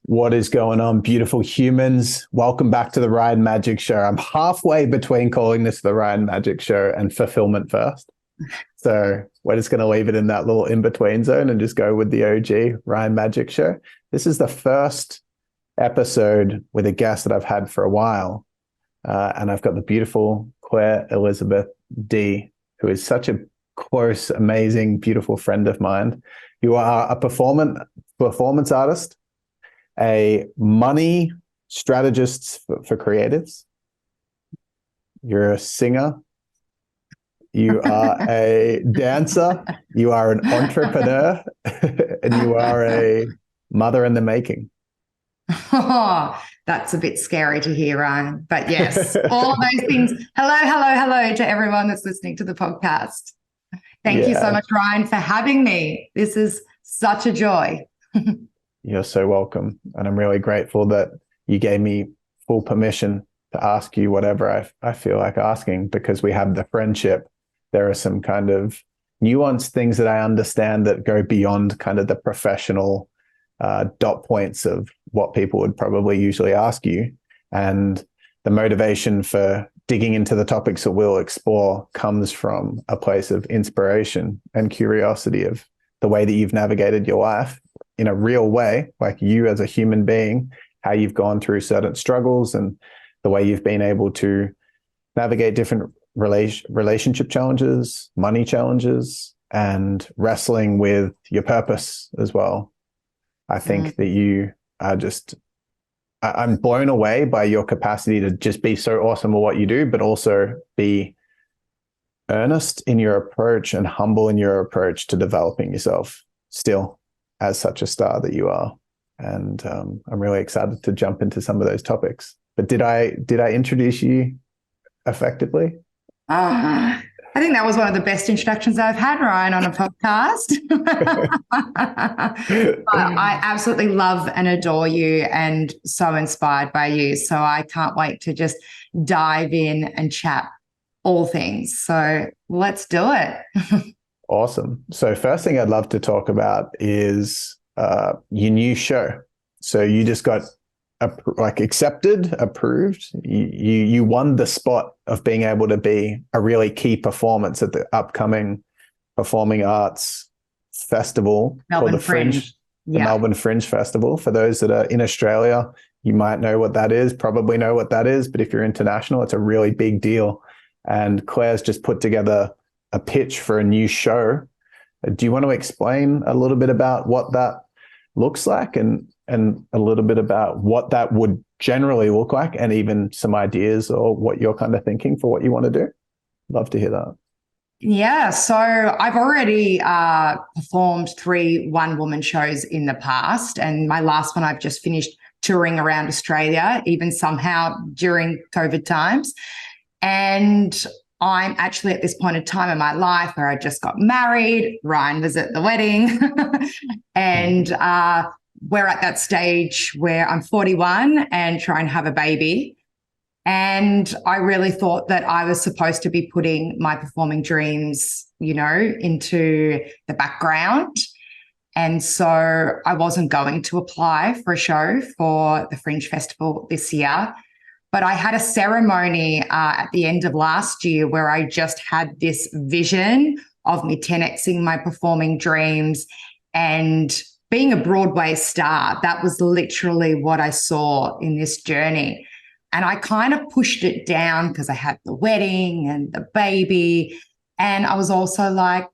What is going on, beautiful humans? Welcome back to the Ryan Magic Show. I'm halfway between calling this the Ryan Magic Show and Fulfilment first. So we're just going to leave it in that little in-between zone and just go with the OG Ryan Magic Show. This is the first episode with a guest that I've had for a while. And I've got the beautiful Clare Elizabeth Dea, who is such a close, amazing, beautiful friend of mine. You are a performance artist, a money strategist for creatives. You're a singer. You are a dancer. You are an entrepreneur. And you are a mother in the making. Oh, that's a bit scary to hear, Ryan. But yes, all of those things. Hello to everyone that's listening to the podcast. Thank you so much, Ryan, for having me. This is such a joy. You're so welcome. And I'm really grateful that you gave me full permission to ask you whatever I feel like asking, because we have the friendship. There are some kind of nuanced things that I understand that go beyond kind of the professional dot points of what people would probably usually ask you. And the motivation for digging into the topics that we'll explore comes from a place of inspiration and curiosity of the way that you've navigated your life in a real way, like you as a human being, how you've gone through certain struggles and the way you've been able to navigate different relationship challenges, money challenges, and wrestling with your purpose as well. I think that you are I'm blown away by your capacity to just be so awesome at what you do, but also be earnest in your approach and humble in your approach to developing yourself still as such a star that you are. And I'm really excited to jump into some of those topics. But did I introduce you effectively? I think that was one of the best introductions I've had, Ryan, on a podcast. I absolutely love and adore you and so inspired by you. So I can't wait to just dive in and chat all things. So let's do it. Awesome. So first thing I'd love to talk about is your new show. So you just got accepted, approved. You won the spot of being able to be a really key performance at the upcoming Performing Arts Festival, Melbourne called the Fringe, the Yeah. Melbourne Fringe Festival. For those that are in Australia, you might know what that is, probably know what that is. But if you're international, it's a really big deal. And Claire's just put together a pitch for a new show. Do you want to explain a little bit about what that looks like and a little bit about what that would generally look like, and even some ideas or what you're kind of thinking for what you want to do? Love to hear that. Yeah, so I've already performed 3 one-woman shows in the past, and my last one I've just finished touring around Australia, even somehow during COVID times. And I'm actually at this point in time in my life where I just got married. Ryan was at the wedding. And we're at that stage where I'm 41 and trying to have a baby. And I really thought that I was supposed to be putting my performing dreams, into the background. And so I wasn't going to apply for a show for the Fringe Festival this year. But I had a ceremony at the end of last year where I just had this vision of me 10xing my performing dreams and being a Broadway star. That was literally what I saw in this journey. And I kind of pushed it down because I had the wedding and the baby. And I was also like,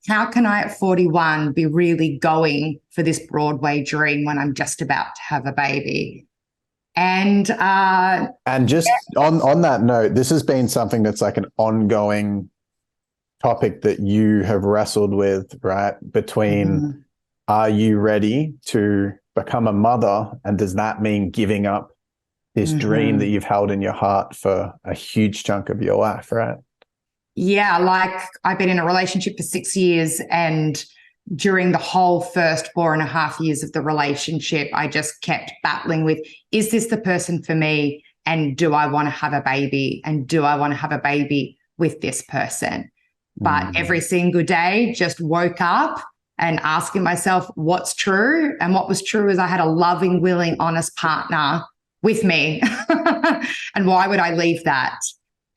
how can I at 41 be really going for this Broadway dream when I'm just about to have a baby? And just on that note, this has been something that's like an ongoing topic that you have wrestled with, right? Between are you ready to become a mother, and does that mean giving up this dream that you've held in your heart for a huge chunk of your life, right? Yeah, like I've been in a relationship for 6 years, and during the whole first 4.5 years of the relationship, I just kept battling with, is this the person for me? And do I want to have a baby? And do I want to have a baby with this person? But every single day, just woke up and asking myself what's true. And what was true is I had a loving, willing, honest partner with me. And why would I leave that?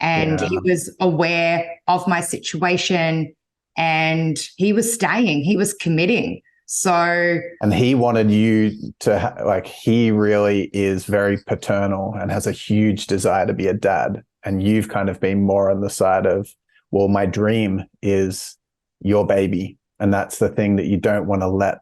And he was aware of my situation, and he was staying, he was committing. So, and he wanted you to like, he really is very paternal and has a huge desire to be a dad. And you've kind of been more on the side of, well, my dream is your baby. And that's the thing that you don't want to let,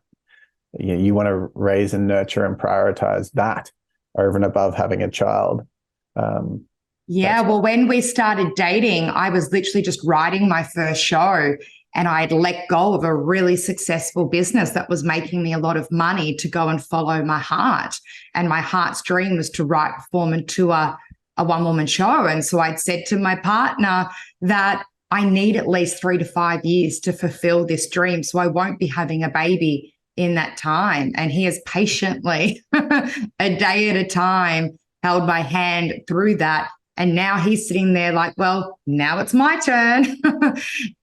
you want to raise and nurture and prioritize that over and above having a child. Well, when we started dating, I was literally just writing my first show, and I'd let go of a really successful business that was making me a lot of money to go and follow my heart. And my heart's dream was to write, perform, and tour a one-woman show. And so I'd said to my partner that I need at least 3 to 5 years to fulfill this dream. So I won't be having a baby in that time. And he has patiently, a day at a time, held my hand through that. And now he's sitting there like, well, now it's my turn.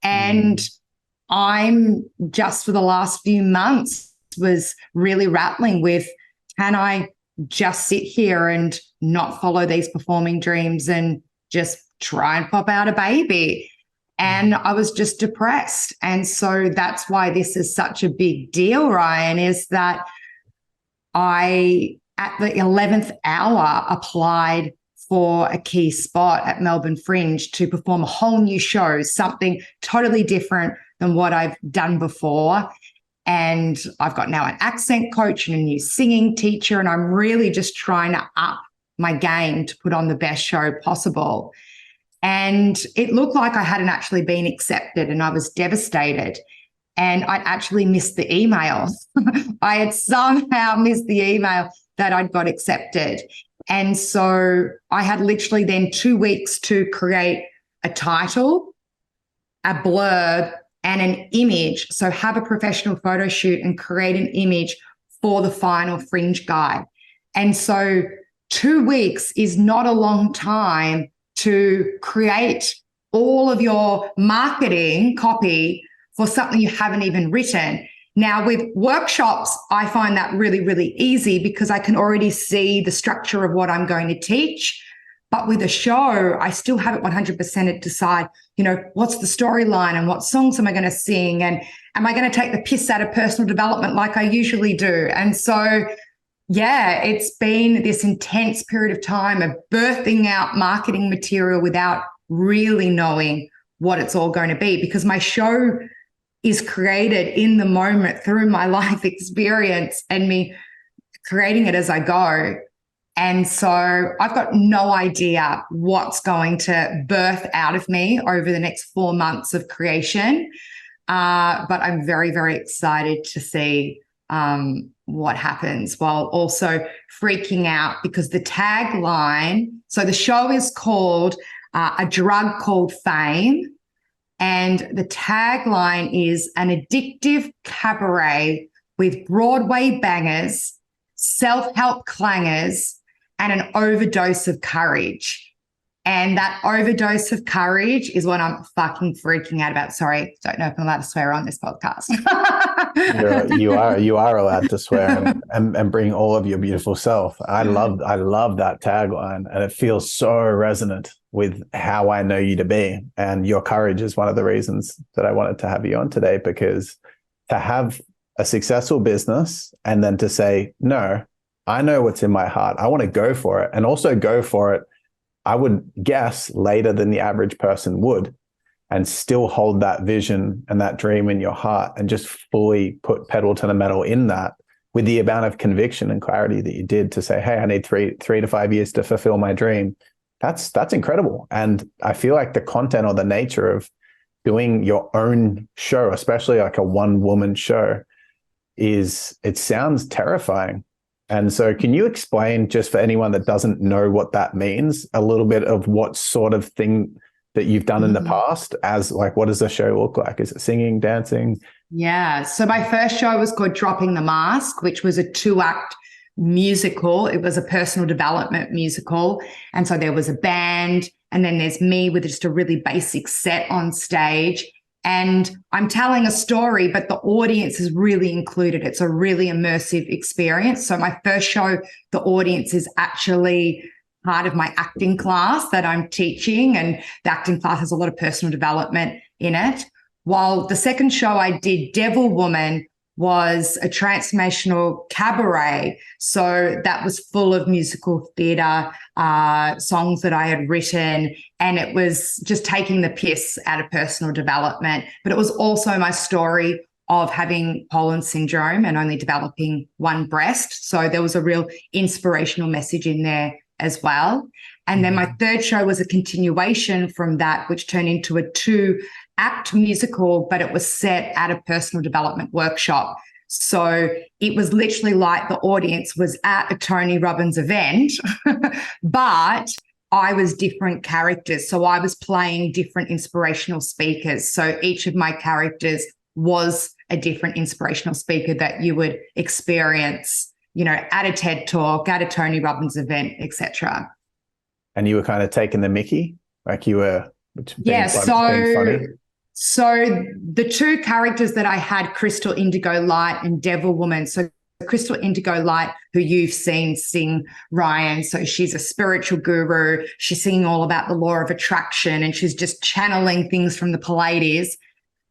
And I'm just for the last few months was really rattling with, can I just sit here and not follow these performing dreams and just try and pop out a baby? And I was just depressed. And so that's why this is such a big deal, Ryan, is that I, at the 11th hour, applied for a key spot at Melbourne Fringe to perform a whole new show, something totally different than what I've done before. And I've got now an accent coach and a new singing teacher, and I'm really just trying to up my game to put on the best show possible. And it looked like I hadn't actually been accepted, and I was devastated. And I'd actually missed the email. I had somehow missed the email that I'd got accepted. And so I had literally then 2 weeks to create a title, a blurb, and an image. So have a professional photo shoot and create an image for the final Fringe guide. And so 2 weeks is not a long time to create all of your marketing copy for something you haven't even written. Now, with workshops, I find that really, really easy because I can already see the structure of what I'm going to teach. But with a show, I still haven't 100% to decide, what's the storyline and what songs am I going to sing? And am I going to take the piss out of personal development like I usually do? And so, it's been this intense period of time of birthing out marketing material without really knowing what it's all going to be, because my show is created in the moment through my life experience and me creating it as I go. And so I've got no idea what's going to birth out of me over the next 4 months of creation. But I'm very, very excited to see what happens, while also freaking out because the tagline, so the show is called A Drug Called Fame. And the tagline is an addictive cabaret with Broadway bangers, self-help clangers, and an overdose of courage. And that overdose of courage is what I'm fucking freaking out about. Sorry, don't know if I'm allowed to swear on this podcast. You are allowed to swear and bring all of your beautiful self. I love that tagline, and it feels so resonant with how I know you to be. And your courage is one of the reasons that I wanted to have you on today, because to have a successful business and then to say, no, I know what's in my heart. I want to go for it, and also go for it, I would guess, later than the average person would, and still hold that vision and that dream in your heart and just fully put pedal to the metal in that with the amount of conviction and clarity that you did to say, hey, I need three to 5 years to fulfill my dream. That's incredible. And I feel like the content or the nature of doing your own show, especially like a one-woman show, it sounds terrifying. And so can you explain, just for anyone that doesn't know what that means, a little bit of what sort of thing that you've done in the past, as like, what does the show look like? Is it singing, dancing? Yeah. So my first show was called Dropping the Mask, which was a 2-act musical. It was a personal development musical. And so there was a band, and then there's me with just a really basic set on stage. and I'm telling a story, but the audience is really included. It's a really immersive experience. So my first show, the audience is actually part of my acting class that I'm teaching, and the acting class has a lot of personal development in it. While the second show I did, Devil Woman, was a transformational cabaret. So that was full of musical theatre, songs that I had written, and it was just taking the piss out of personal development. But it was also my story of having Poland syndrome and only developing one breast. So there was a real inspirational message in there as well. And then my third show was a continuation from that, which turned into a 2-act musical, but it was set at a personal development workshop. So it was literally like the audience was at a Tony Robbins event, but I was different characters. So I was playing different inspirational speakers. So each of my characters was a different inspirational speaker that you would experience, at a TED Talk, at a Tony Robbins event, etc. And you were kind of taking the mickey, like you were being funny. So the two characters that I had, Crystal Indigo Light and Devil Woman. So Crystal Indigo Light, who you've seen sing, Ryan. So she's a spiritual guru. She's singing all about the law of attraction, and she's just channeling things from the Pleiades.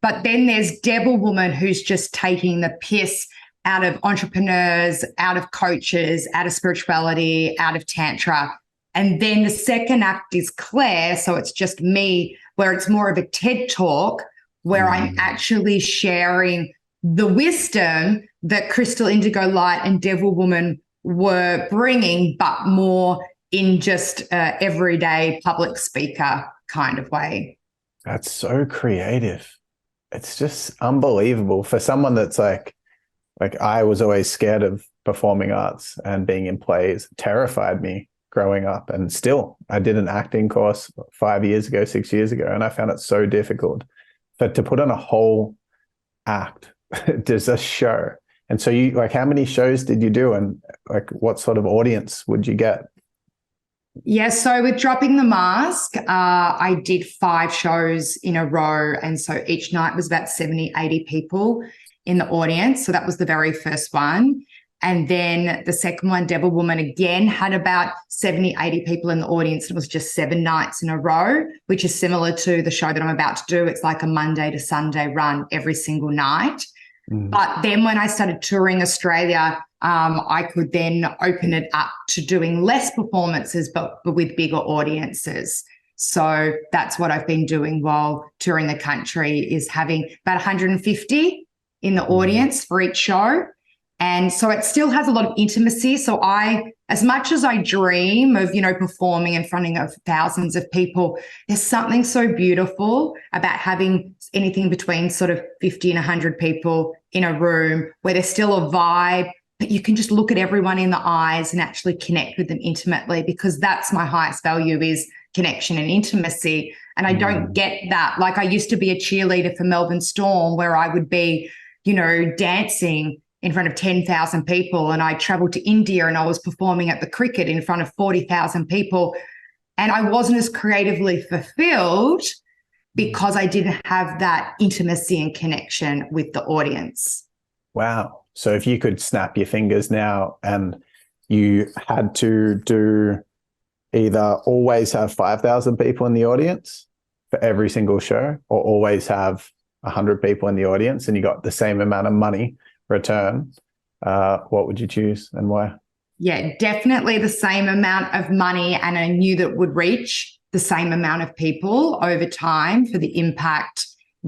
But then there's Devil Woman, who's just taking the piss out of entrepreneurs, out of coaches, out of spirituality, out of Tantra. And then the second act is Clare. So it's just me, where it's more of a TED Talk, where I'm actually sharing the wisdom that Crystal Indigo Light and Devil Woman were bringing, but more in just everyday public speaker kind of way. That's so creative. It's just unbelievable for someone that's like I was always scared of performing arts, and being in plays terrified me growing up. And still, I did an acting course 5 years ago, 6 years ago, and I found it so difficult. But to put on a whole act, there's a show. And so you, how many shows did you do, and what sort of audience would you get? Yeah, so with Dropping the Mask, I did 5 shows in a row. And so each night was about 70, 80 people in the audience. So that was the very first one. And then the second one, Devil Woman, again had about 70, 80 people in the audience. It was just 7 nights in a row, which is similar to the show that I'm about to do. It's like a Monday to Sunday run every single night. But then when I started touring Australia, I could then open it up to doing less performances, but with bigger audiences. So that's what I've been doing while touring the country, is having about 150 in the audience for each show. And so it still has a lot of intimacy. So as much as I dream of, performing in front of thousands of people, there's something so beautiful about having anything between sort of 50 and 100 people in a room where there's still a vibe, but you can just look at everyone in the eyes and actually connect with them intimately, because that's my highest value, is connection and intimacy. And I don't get that. Like, I used to be a cheerleader for Melbourne Storm, where I would be, dancing in front of 10,000 people. And I traveled to India and I was performing at the cricket in front of 40,000 people. And I wasn't as creatively fulfilled because I didn't have that intimacy and connection with the audience. Wow. So if you could snap your fingers now and you had to do either always have 5,000 people in the audience for every single show, or always have 100 people in the audience, and you got the same amount of money return, what would you choose and why? Yeah, definitely the same amount of money, and I knew that would reach the same amount of people over time for the impact.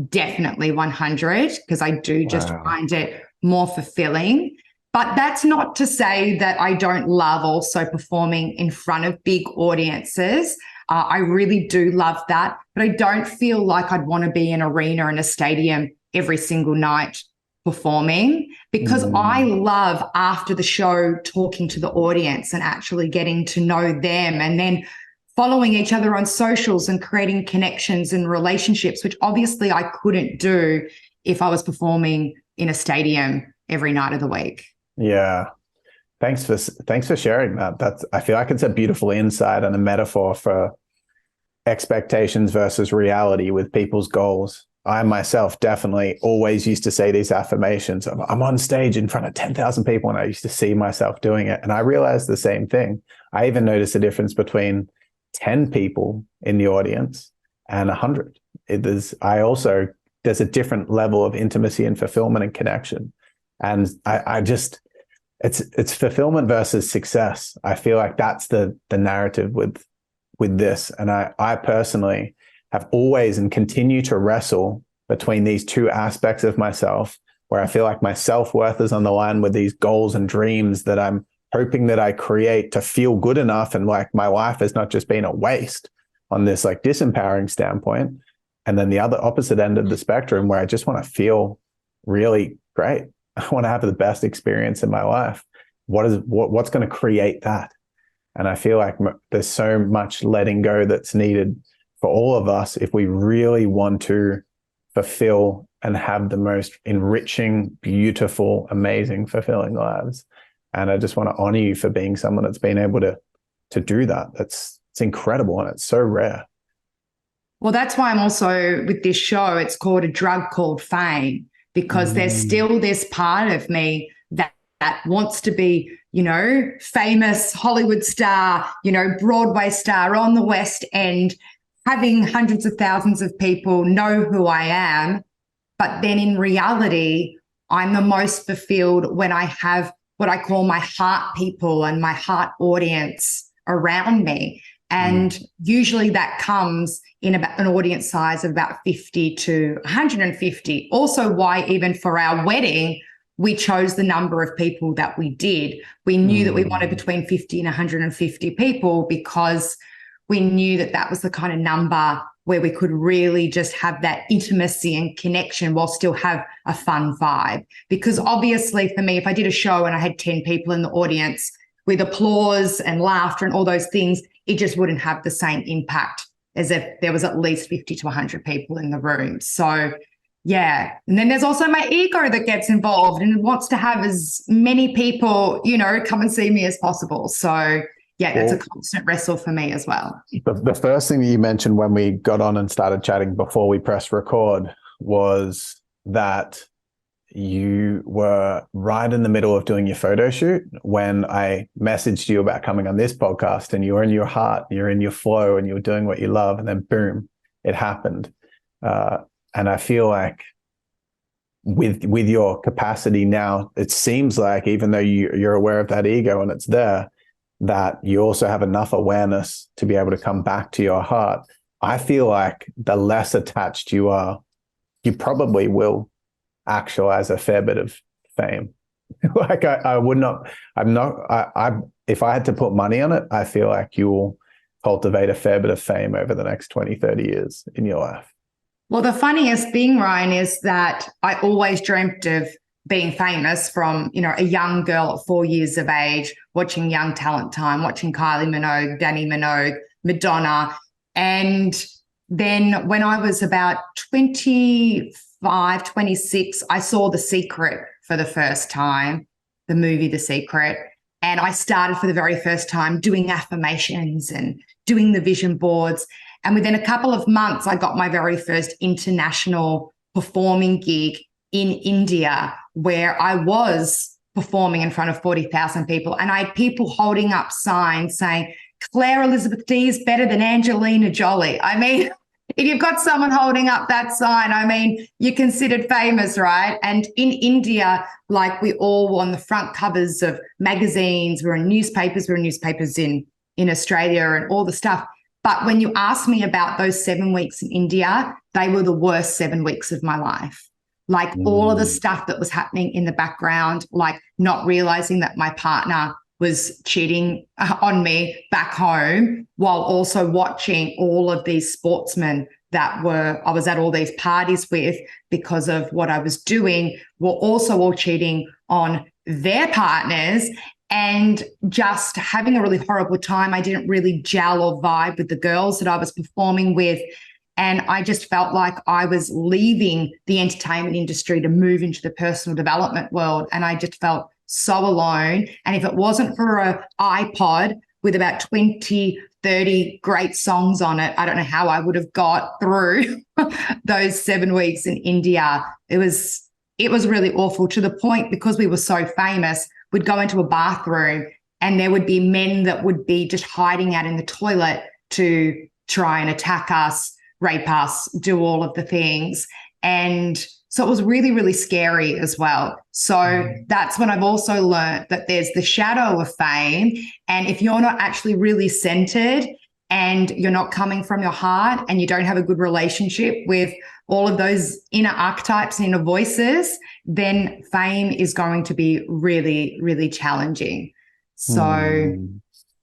Definitely 100, because I do just find it more fulfilling. But that's not to say that I don't love also performing in front of big audiences. I really do love that, but I don't feel like I'd want to be in an arena and a stadium every single night performing, because I love, after the show, talking to the audience and actually getting to know them, and then following each other on socials and creating connections and relationships, which obviously I couldn't do if I was performing in a stadium every night of the week. Yeah. Thanks for sharing that. I feel like it's a beautiful insight and a metaphor for expectations versus reality with people's goals. I myself definitely always used to say these affirmations of, I'm on stage in front of 10,000 people, and I used to see myself doing it. And I realized the same thing. I even noticed the difference between 10 people in the audience and 100. There's a different level of intimacy and fulfillment and connection. And I just, it's fulfillment versus success. I feel like that's the narrative with this. And I personally have always and continue to wrestle between these two aspects of myself, where I feel like my self-worth is on the line with these goals and dreams that I'm hoping that I create to feel good enough. And like my life has not just been a waste on this like disempowering standpoint. And then the other opposite end of the spectrum, where I just want to feel really great. I want to have the best experience in my life. What's going to create that? And I feel like there's so much letting go that's needed for all of us if we really want to fulfill and have the most enriching, beautiful, amazing, fulfilling lives. And I just want to honor you for being someone that's been able to do that. It's incredible, and it's so rare. Well, that's why I'm also with this show. It's called A Drug Called Fame, because there's still this part of me that wants to be, famous Hollywood star, Broadway star on the West End, having hundreds of thousands of people know who I am. But then in reality, I'm the most fulfilled when I have what I call my heart people and my heart audience around me. And usually that comes in about an audience size of about 50 to 150. Also, why even for our wedding, we chose the number of people that we did. We knew that we wanted between 50 and 150 people, because we knew that that was the kind of number where we could really just have that intimacy and connection while still have a fun vibe. Because obviously for me, if I did a show and I had 10 people in the audience with applause and laughter and all those things, it just wouldn't have the same impact as if there was at least 50 to 100 people in the room. So yeah. And then there's also my ego that gets involved and wants to have as many people, come and see me as possible. So yeah, that's a constant wrestle for me as well. The first thing that you mentioned when we got on and started chatting before we pressed record was that you were right in the middle of doing your photo shoot when I messaged you about coming on this podcast, and you were in your heart, you're in your flow, and you were doing what you love, and then boom, it happened. And I feel like with your capacity now, it seems like even though you're aware of that ego and it's there, that you also have enough awareness to be able to come back to your heart. I feel like the less attached you are, you probably will actualize a fair bit of fame. Like if I had to put money on it, I feel like you will cultivate a fair bit of fame over the next 20, 30 years in your life. Well, the funniest thing, Ryan, is that I always dreamt of being famous from, a young girl at 4 years of age, watching Young Talent Time, watching Kylie Minogue, Danny Minogue, Madonna. And then when I was about 25, 26, I saw The Secret for the first time, the movie The Secret. And I started for the very first time doing affirmations and doing the vision boards. And within a couple of months, I got my very first international performing gig in India, where I was performing in front of 40,000 people. And I had people holding up signs saying, Clare Elizabeth Dea is better than Angelina Jolie. I mean, if you've got someone holding up that sign, I mean, you're considered famous, right? And in India, like we all were on the front covers of magazines, we're in newspapers in Australia and all the stuff. But when you ask me about those 7 weeks in India, they were the worst 7 weeks of my life. Like all of the stuff that was happening in the background, like not realizing that my partner was cheating on me back home, while also watching all of these sportsmen that I was at all these parties with because of what I was doing, were also all cheating on their partners and just having a really horrible time. I didn't really gel or vibe with the girls that I was performing with. And I just felt like I was leaving the entertainment industry to move into the personal development world. And I just felt so alone. And if it wasn't for an iPod with about 20, 30 great songs on it. I don't know how I would have got through those 7 weeks in India. It was really awful, to the point, because we were so famous, we'd go into a bathroom and there would be men that would be just hiding out in the toilet to try and attack us, rape us, do all of the things. And so it was really, really scary as well. So that's when I've also learned that there's the shadow of fame. And if you're not actually really centered and you're not coming from your heart and you don't have a good relationship with all of those inner archetypes and inner voices, then fame is going to be really, really challenging. So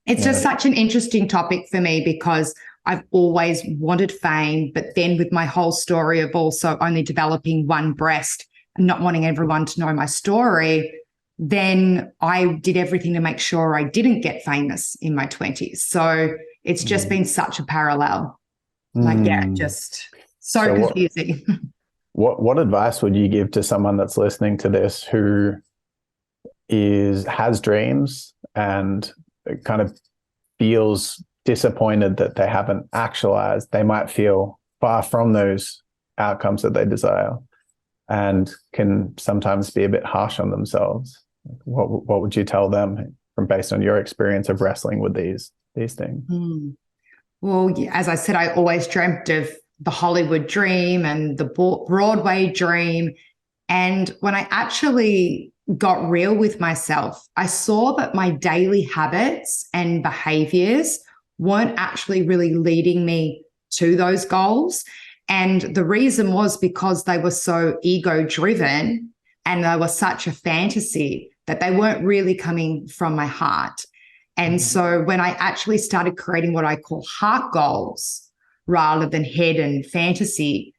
it's just such an interesting topic for me, because I've always wanted fame, but then with my whole story of also only developing one breast and not wanting everyone to know my story, then I did everything to make sure I didn't get famous in my 20s. So it's just been such a parallel. Just so confusing. What advice would you give to someone that's listening to this who has dreams and kind of feels disappointed that they haven't actualized? They might feel far from those outcomes that they desire and can sometimes be a bit harsh on themselves. What would you tell them based on your experience of wrestling with these things? Well, as I said, I always dreamt of the Hollywood dream and the Broadway dream. And when I actually got real with myself, I saw that my daily habits and behaviors weren't actually really leading me to those goals. And the reason was because they were so ego-driven and they were such a fantasy that they weren't really coming from my heart. And so when I actually started creating what I call heart goals rather than head and fantasy,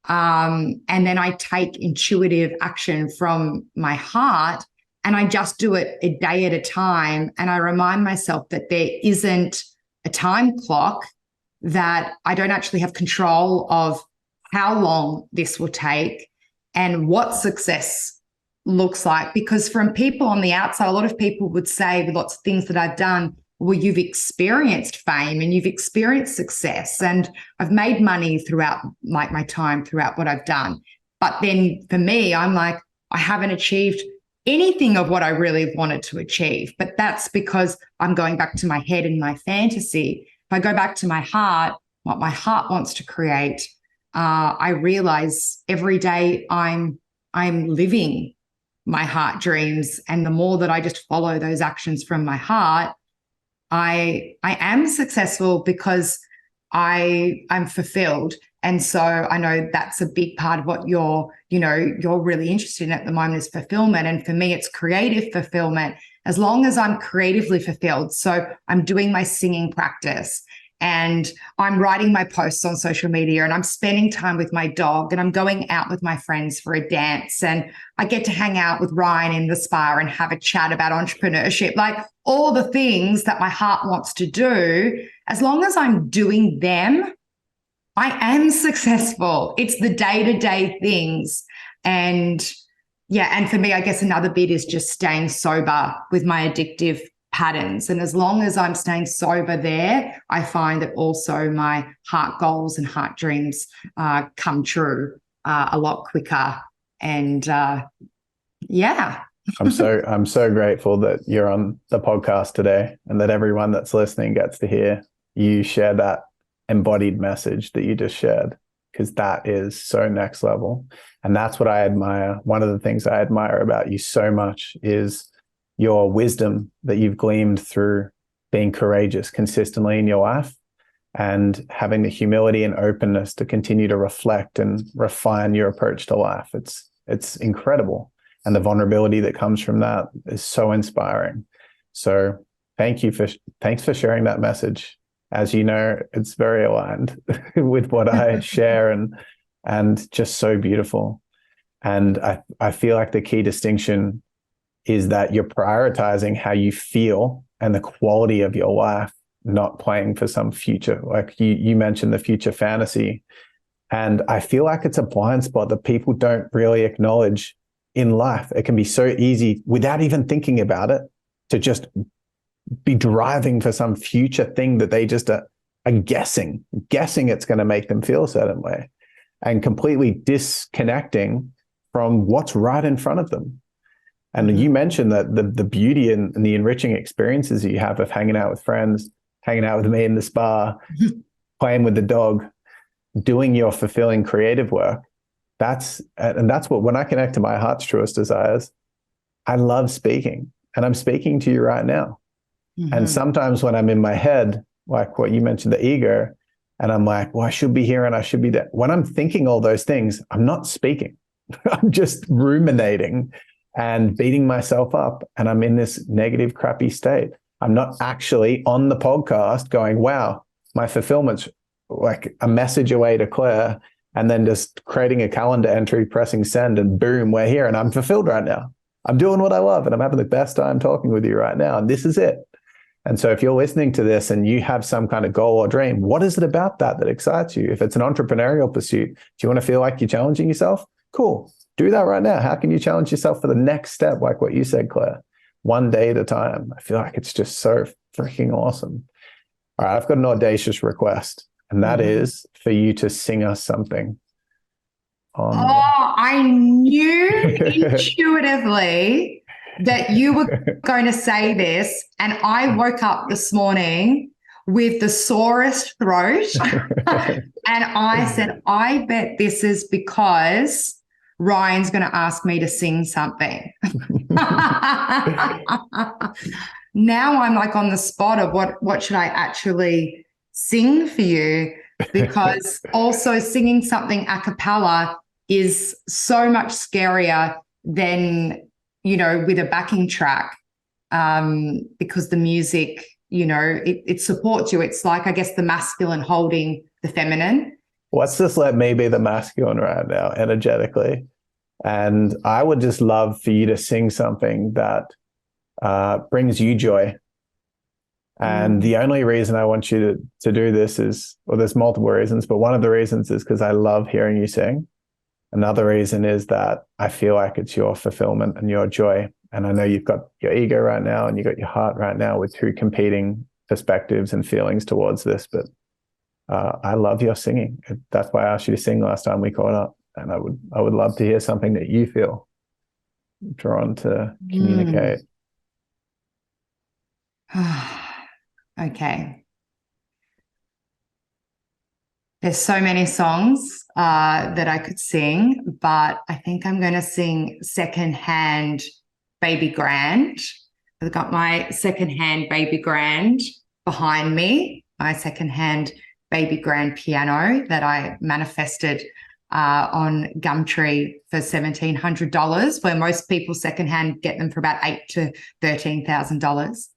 and then I take intuitive action from my heart and I just do it a day at a time. And I remind myself that there isn't a time clock, that I don't actually have control of how long this will take and what success looks like. Because from people on the outside, a lot of people would say with lots of things that I've done, well, you've experienced fame and you've experienced success, and I've made money throughout my time throughout what I've done. But then for me, I'm like, I haven't achieved anything of what I really wanted to achieve. But that's because I'm going back to my head and my fantasy. If I go back to my heart, what my heart wants to create, I realize every day I'm living my heart dreams. And the more that I just follow those actions from my heart, I am successful because I'm fulfilled. And so I know that's a big part of what you're really interested in at the moment is fulfillment. And for me, it's creative fulfillment, as long as I'm creatively fulfilled. So I'm doing my singing practice and I'm writing my posts on social media and I'm spending time with my dog and I'm going out with my friends for a dance and I get to hang out with Ryan in the spa and have a chat about entrepreneurship, like all the things that my heart wants to do. As long as I'm doing them, I am successful. It's the day-to-day things. And yeah, and for me, I guess another bit is just staying sober with my addictive patterns. And as long as I'm staying sober there, I find that also my heart goals and heart dreams come true a lot quicker. And yeah. I'm so grateful that you're on the podcast today and that everyone that's listening gets to hear you share that embodied message that you just shared, because that is so next level. And that's what I admire. One of the things I admire about you so much is your wisdom that you've gleaned through being courageous consistently in your life and having the humility and openness to continue to reflect and refine your approach to life. It's incredible. And the vulnerability that comes from that is so inspiring. So thanks for sharing that message. As you know, it's very aligned with what I share and just so beautiful. And I feel like the key distinction is that you're prioritizing how you feel and the quality of your life, not playing for some future. Like you mentioned the future fantasy. And I feel like it's a blind spot that people don't really acknowledge in life. It can be so easy without even thinking about it to just be driving for some future thing that they just are guessing it's going to make them feel a certain way, and completely disconnecting from what's right in front of them. And you mentioned that the beauty and the enriching experiences you have of hanging out with friends, hanging out with me in the spa, playing with the dog, doing your fulfilling creative work. That's what, when I connect to my heart's truest desires, I love speaking, and I'm speaking to you right now. And sometimes when I'm in my head, like what you mentioned, the ego, and I'm like, well, I should be here and I should be there. When I'm thinking all those things, I'm not speaking. I'm just ruminating and beating myself up. And I'm in this negative, crappy state. I'm not actually on the podcast going, wow, my fulfillment's like a message away to Claire, and then just creating a calendar entry, pressing send, and boom, we're here and I'm fulfilled right now. I'm doing what I love and I'm having the best time talking with you right now. And this is it. And so if you're listening to this and you have some kind of goal or dream, what is it about that excites you? If it's an entrepreneurial pursuit, do you want to feel like you're challenging yourself? Cool. Do that right now. How can you challenge yourself for the next step? Like what you said, Claire, one day at a time. I feel like it's just so freaking awesome. All right. I've got an audacious request, and that is for you to sing us something. I knew intuitively that you were going to say this, and I woke up this morning with the sorest throat and I said, I bet this is because Ryan's going to ask me to sing something. Now I'm like on the spot of what should I actually sing for you, because also singing something a cappella is so much scarier than, you know, with a backing track, because the music, you know, it supports you. It's like, I guess, the masculine holding the feminine. Let's just let me be the masculine right now, energetically. And I would just love for you to sing something that brings you joy. And the only reason I want you to do this is, well, there's multiple reasons, but one of the reasons is because I love hearing you sing. Another reason is that I feel like it's your fulfillment and your joy. And I know you've got your ego right now and you've got your heart right now with two competing perspectives and feelings towards this. But I love your singing. That's why I asked you to sing last time we caught up. And I would love to hear something that you feel drawn to communicate. Okay. There's so many songs that I could sing, but I think I'm going to sing Secondhand Baby Grand. I've got my secondhand baby grand behind me, my secondhand baby grand piano that I manifested on Gumtree for $1,700, where most people secondhand get them for about $8,000 to $13,000.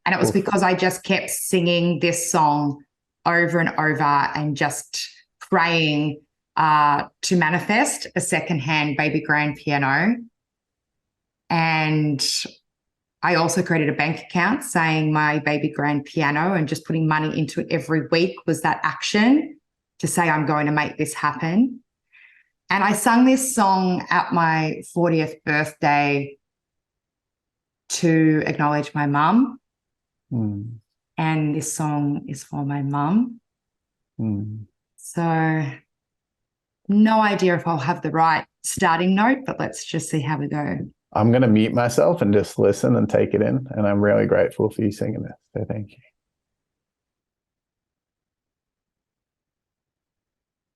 And it was because I just kept singing this song over and over and just praying to manifest a secondhand baby grand piano. And I also created a bank account saying my baby grand piano, and just putting money into it every week was that action to say I'm going to make this happen. And I sung this song at my 40th birthday to acknowledge my mum. And this song is for my mum. So no idea if I'll have the right starting note, but let's just see how we go. I'm going to mute myself and just listen and take it in. And I'm really grateful for you singing this. So thank you.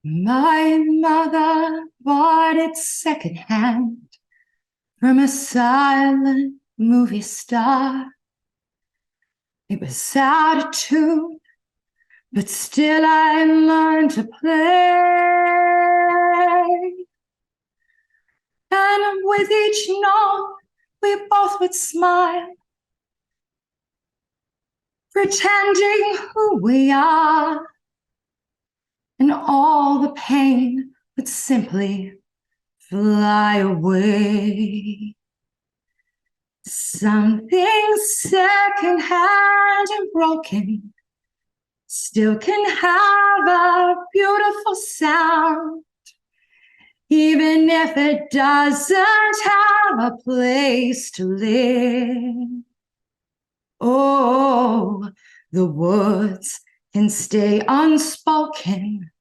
My mother bought it secondhand from a silent movie star. It was out of tune, but still I learned to play. And with each note, we both would smile, pretending who we are. And all the pain would simply fly away. Something secondhand and broken still can have a beautiful sound, even if it doesn't have a place to live. Oh, the words can stay unspoken.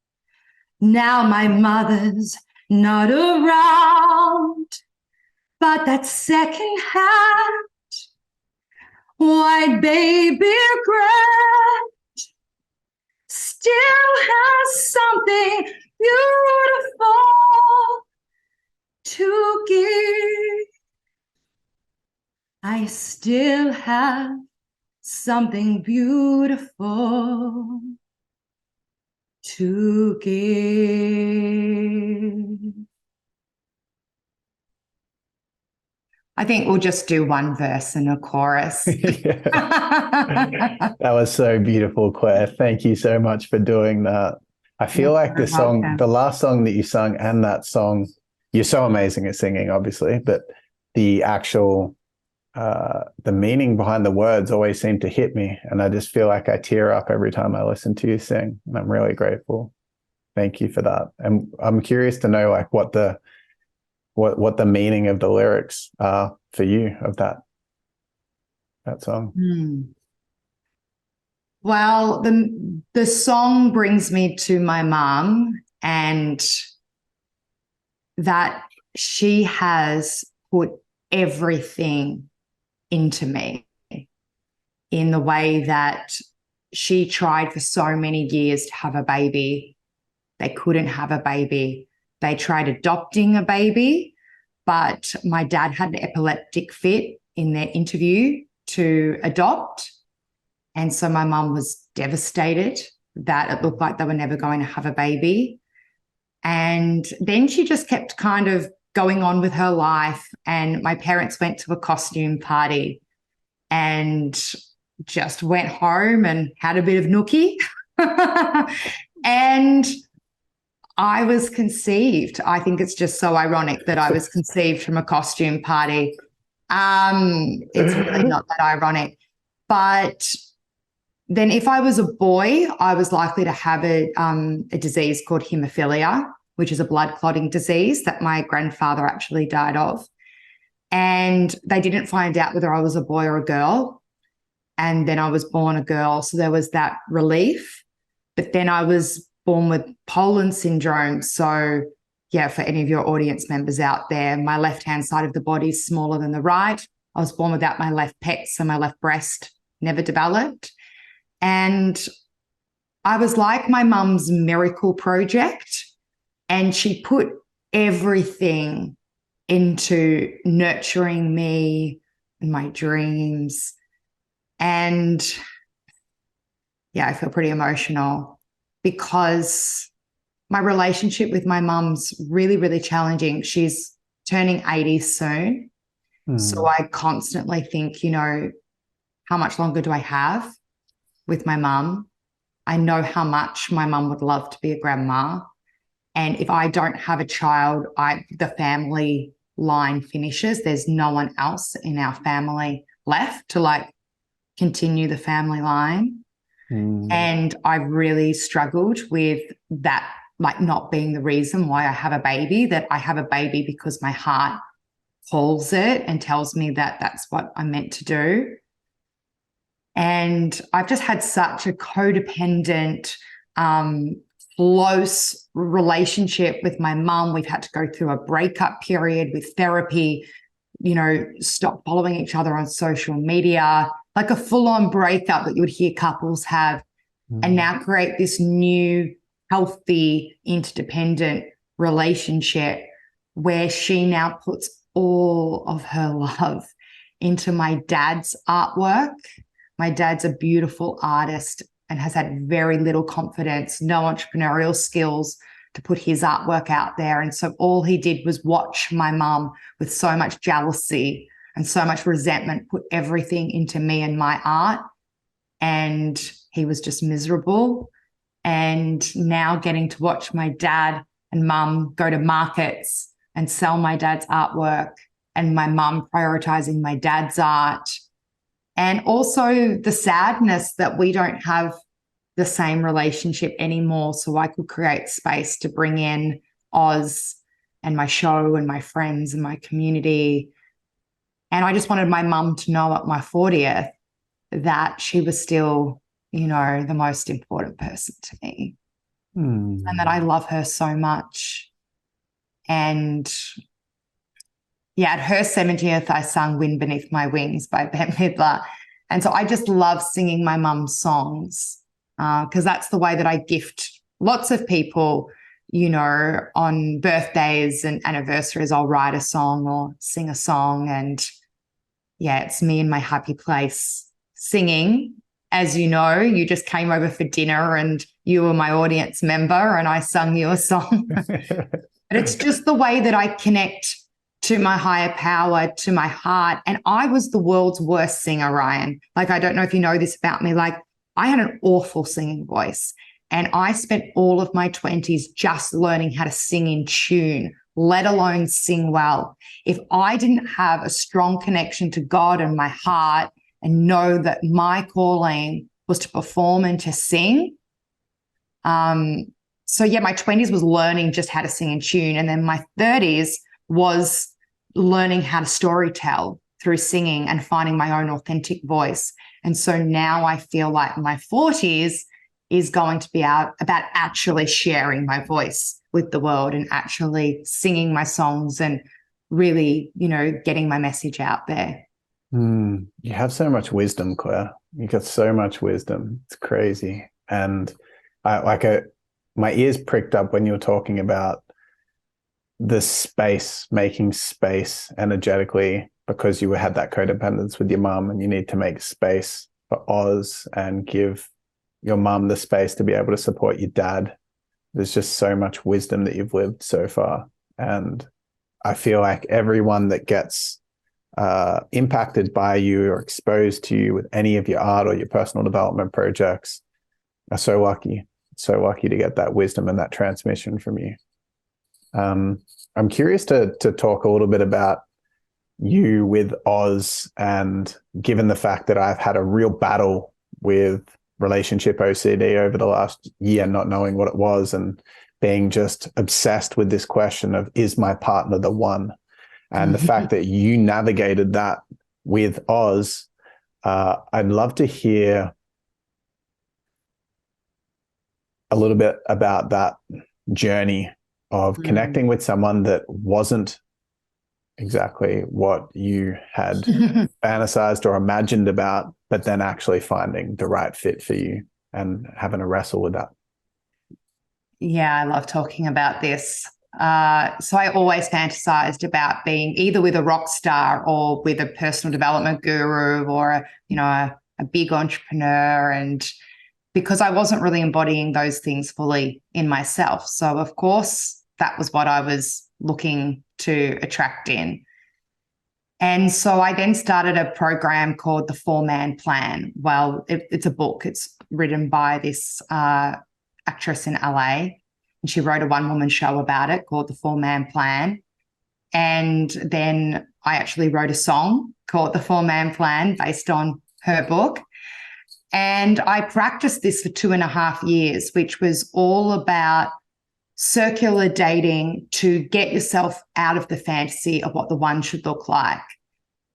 Now my mother's not around, but that second hand white baby regret still has something beautiful to give. I still have something beautiful to give. I think we'll just do one verse and a chorus. That was so beautiful, Claire. Thank you so much for doing that. I feel like the song, the last song that you sung and that song, you're so amazing at singing, obviously, but the actual, the meaning behind the words always seem to hit me. And I just feel like I tear up every time I listen to you sing. And I'm really grateful. Thank you for that. And I'm curious to know like what the meaning of the lyrics are for you of that song. Well, the song brings me to my mom, and that she has put everything into me in the way that she tried for so many years to have a baby. They couldn't have a baby. They tried adopting a baby, but my dad had an epileptic fit in their interview to adopt. And so my mum was devastated that it looked like they were never going to have a baby. And then she just kept kind of going on with her life. And my parents went to a costume party and just went home and had a bit of nookie. And I was conceived. I think it's just so ironic that I was conceived from a costume party. It's really not that ironic. But then if I was a boy, I was likely to have a disease called hemophilia, which is a blood clotting disease that my grandfather actually died of. And they didn't find out whether I was a boy or a girl. And then I was born a girl. So there was that relief. But then I was born with Poland syndrome. So yeah, for any of your audience members out there, my left-hand side of the body is smaller than the right. I was born without my left pec, so my left breast never developed. And I was like my mum's miracle project, and she put everything into nurturing me and my dreams. And yeah, I feel pretty emotional because my relationship with my mum's really, really challenging. She's turning 80 soon. So I constantly think, you know, how much longer do I have with my mum? I know how much my mum would love to be a grandma. And if I don't have a child, the family line finishes. There's no one else in our family left to like continue the family line. And I've really struggled with that, like not being the reason why I have a baby, that I have a baby because my heart calls it and tells me that that's what I'm meant to do. And I've just had such a codependent, close relationship with my mum. We've had to go through a breakup period with therapy, you know, stop following each other on social media, like a full-on breakup that you would hear couples have, and now create this new, healthy, interdependent relationship where she now puts all of her love into my dad's artwork. My dad's a beautiful artist and has had very little confidence, no entrepreneurial skills to put his artwork out there. And so all he did was watch my mum with so much jealousy and so much resentment, put everything into me and my art. And he was just miserable. And now getting to watch my dad and mum go to markets and sell my dad's artwork, and my mum prioritizing my dad's art. And also the sadness that we don't have the same relationship anymore. So I could create space to bring in Oz and my show and my friends and my community. And I just wanted my mum to know at my 40th that she was still, you know, the most important person to me. And that I love her so much. And yeah, at her 70th, I sung Wind Beneath My Wings by Bette Midler. And so I just love singing my mum's songs because that's the way that I gift lots of people, you know, on birthdays and anniversaries. I'll write a song or sing a song. And yeah, it's me in my happy place singing. As you know, you just came over for dinner and you were my audience member and I sung you a song. But it's just the way that I connect to my higher power, to my heart. And I was the world's worst singer, Ryan. Like, I don't know if you know this about me. Like, I had an awful singing voice. And I spent all of my 20s just learning how to sing in tune, let alone sing well. If I didn't have a strong connection to God and my heart and know that my calling was to perform and to sing. So yeah, my 20s was learning just how to sing in tune. And then my 30s was learning how to storytell through singing and finding my own authentic voice. And so now I feel like my 40s is going to be about actually sharing my voice with the world and actually singing my songs and really, you know, getting my message out there. You have so much wisdom, Claire. You got so much wisdom. It's crazy. And my ears pricked up when you were talking about the space, making space energetically, because you had that codependence with your mum and you need to make space for Oz and give your mum the space to be able to support your dad. There's just so much wisdom that you've lived so far. And I feel like everyone that gets impacted by you or exposed to you with any of your art or your personal development projects are so lucky to get that wisdom and that transmission from you. I'm curious to talk a little bit about you with Oz, and given the fact that I've had a real battle with relationship OCD over the last year, not knowing what it was and being just obsessed with this question of, is my partner the one? And the fact that you navigated that with Oz, I'd love to hear a little bit about that journey of connecting with someone that wasn't exactly what you had fantasized or imagined about, but then actually finding the right fit for you and having a wrestle with that. Yeah, I love talking about this. So I always fantasized about being either with a rock star or with a personal development guru or a big entrepreneur, and because I wasn't really embodying those things fully in myself. So of course that was what I was looking to attract in. And so I then started a program called the 4-Man Plan. Well, it's a book. It's written by this actress in LA. And she wrote a one-woman show about it called the 4-Man Plan. And then I actually wrote a song called the 4-Man Plan based on her book. And I practiced this for 2.5 years, which was all about circular dating to get yourself out of the fantasy of what the one should look like.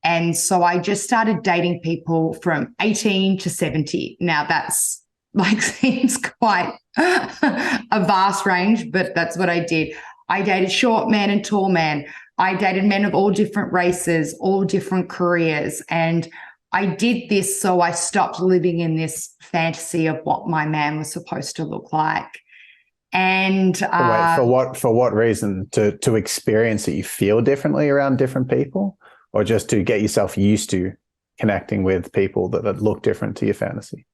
And so I just started dating people from 18 to 70. Now that's like seems quite a vast range, but that's what I did. I dated short men and tall men. I dated men of all different races, all different careers. And I did this so I stopped living in this fantasy of what my man was supposed to look like. And wait, for what reason? To experience that you feel differently around different people, or just to get yourself used to connecting with people that look different to your fantasy?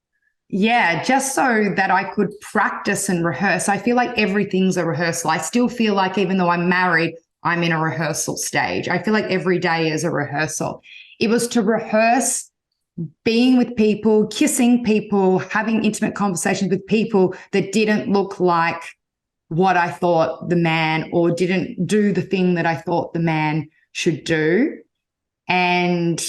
Yeah, just so that I could practice and rehearse. I feel like everything's a rehearsal. I still feel like even though I'm married, I'm in a rehearsal stage. I feel like every day is a rehearsal. It was to rehearse being with people, kissing people, having intimate conversations with people that didn't look like what I thought the man, or didn't do the thing that I thought the man should do. And